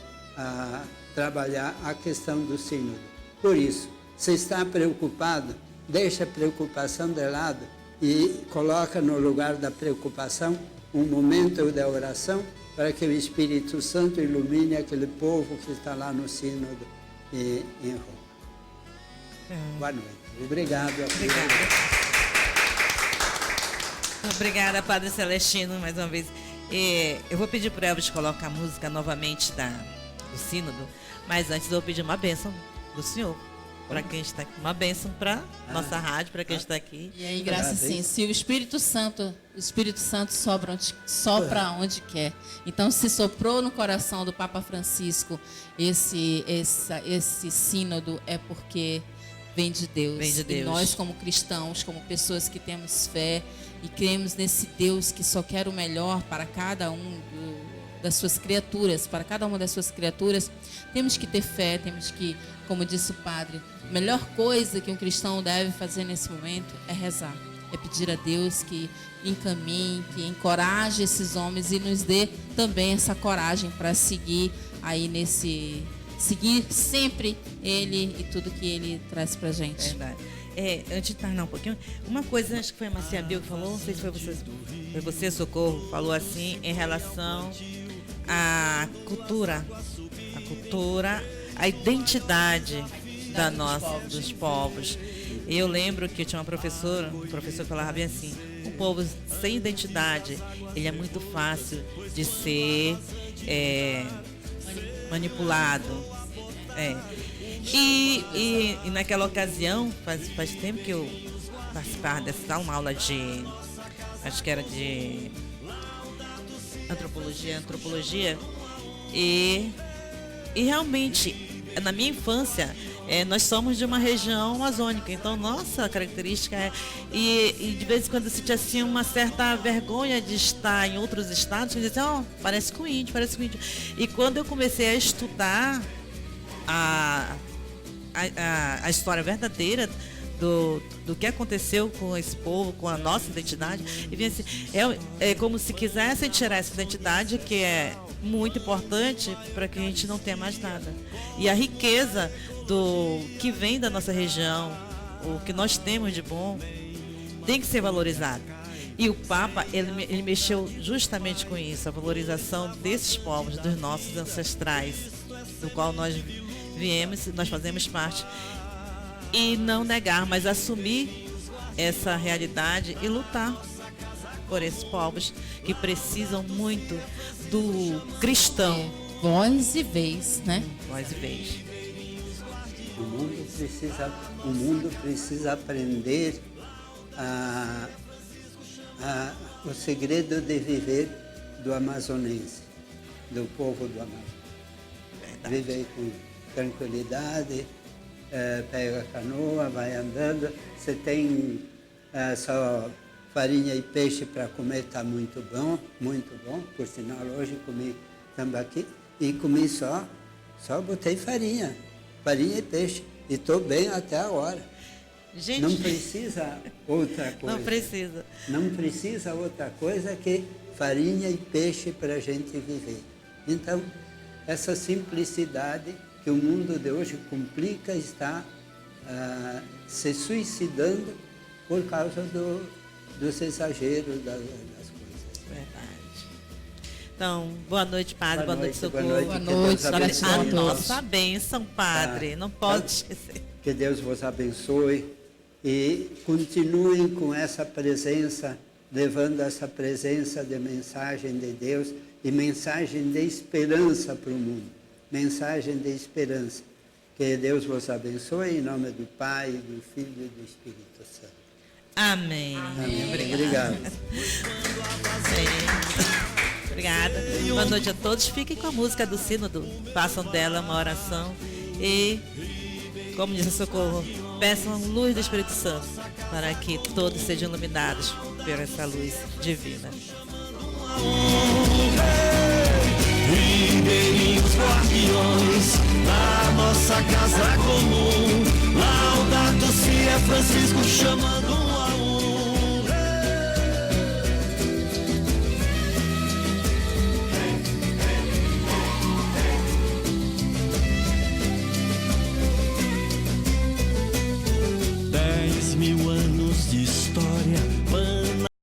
trabalhar a questão do sínodo. Por isso, se está preocupado, deixa a preocupação de lado e coloca no lugar da preocupação um momento de oração para que o Espírito Santo ilumine aquele povo que está lá no sínodo em Roma. Boa noite. Obrigado. Obrigada, Padre Celestino, mais uma vez. Eu vou pedir para o Elvis colocar a música novamente do sínodo, mas antes eu vou pedir uma bênção do senhor, para quem está aqui, uma bênção para nossa rádio, para quem está aqui. E aí, graças sim, se o Espírito Santo sopra onde quer. Então, se soprou no coração do Papa Francisco esse sínodo, é porque vem de Deus. E nós, como cristãos, como pessoas que temos fé e cremos nesse Deus que só quer o melhor para cada das suas criaturas, temos que ter fé, temos que, como disse o padre, a melhor coisa que um cristão deve fazer nesse momento é rezar, é pedir a Deus que encaminhe, que encoraje esses homens e nos dê também essa coragem para seguir aí seguir sempre Ele e tudo que Ele traz pra gente. Verdade. Antes de terminar um pouquinho, uma coisa, acho que foi a Marcia Bill que falou, não sei se foi você, Socorro, falou assim, em relação à cultura, a identidade dos povos. Eu lembro que eu tinha o professor falava bem assim, um povo sem identidade, ele é muito fácil de ser manipulado. E naquela ocasião, faz tempo que eu participava dessa uma aula acho que era de antropologia, e realmente, na minha infância, nós somos de uma região amazônica, então nossa característica e de vez em quando eu sentia assim uma certa vergonha de estar em outros estados, que dizia, parece com índio. E quando eu comecei a estudar a história verdadeira do que aconteceu com esse povo, com a nossa identidade, e vinha assim, é como se quisessem tirar essa identidade, que é muito importante para que a gente não tenha mais nada. E a riqueza do que vem da nossa região, o que nós temos de bom, tem que ser valorizado. E o Papa, ele mexeu justamente com isso, a valorização desses povos, dos nossos ancestrais, do qual nós viemos, nós fazemos parte. E não negar, mas assumir essa realidade e lutar por esses povos que precisam muito do cristão. Voz e vez, né? Voz e vez. O mundo precisa aprender o segredo de viver do amazonense, do povo do Amazonas. Viver com tranquilidade, pega a canoa, vai andando. Você tem só farinha e peixe para comer, está muito bom, muito bom. Por sinal, hoje comi tambaqui e comi só botei farinha e peixe. E estou bem até agora. Gente, não precisa outra coisa. Não precisa. Não precisa outra coisa que farinha e peixe para a gente viver. Então, essa simplicidade que o mundo de hoje complica está se suicidando por causa dos exageros das coisas. Verdade. Então, boa noite, Padre. Boa noite, Socorro. Boa noite. A nossa bênção, Padre. Não pode esquecer. Que Deus vos abençoe e continuem com essa presença, levando essa presença de mensagem de Deus e mensagem de esperança para o mundo. Mensagem de esperança. Que Deus vos abençoe em nome do Pai, do Filho e do Espírito Santo. Amém. Amém. Obrigado. Obrigada. Boa noite a todos. Fiquem com a música do Sínodo. Façam dela uma oração e, como diz a Socorro, peçam luz do Espírito Santo para que todos sejam iluminados por essa luz divina. Ribeirinhos guardiões, na nossa casa comum, Laudato Si é Francisco chamando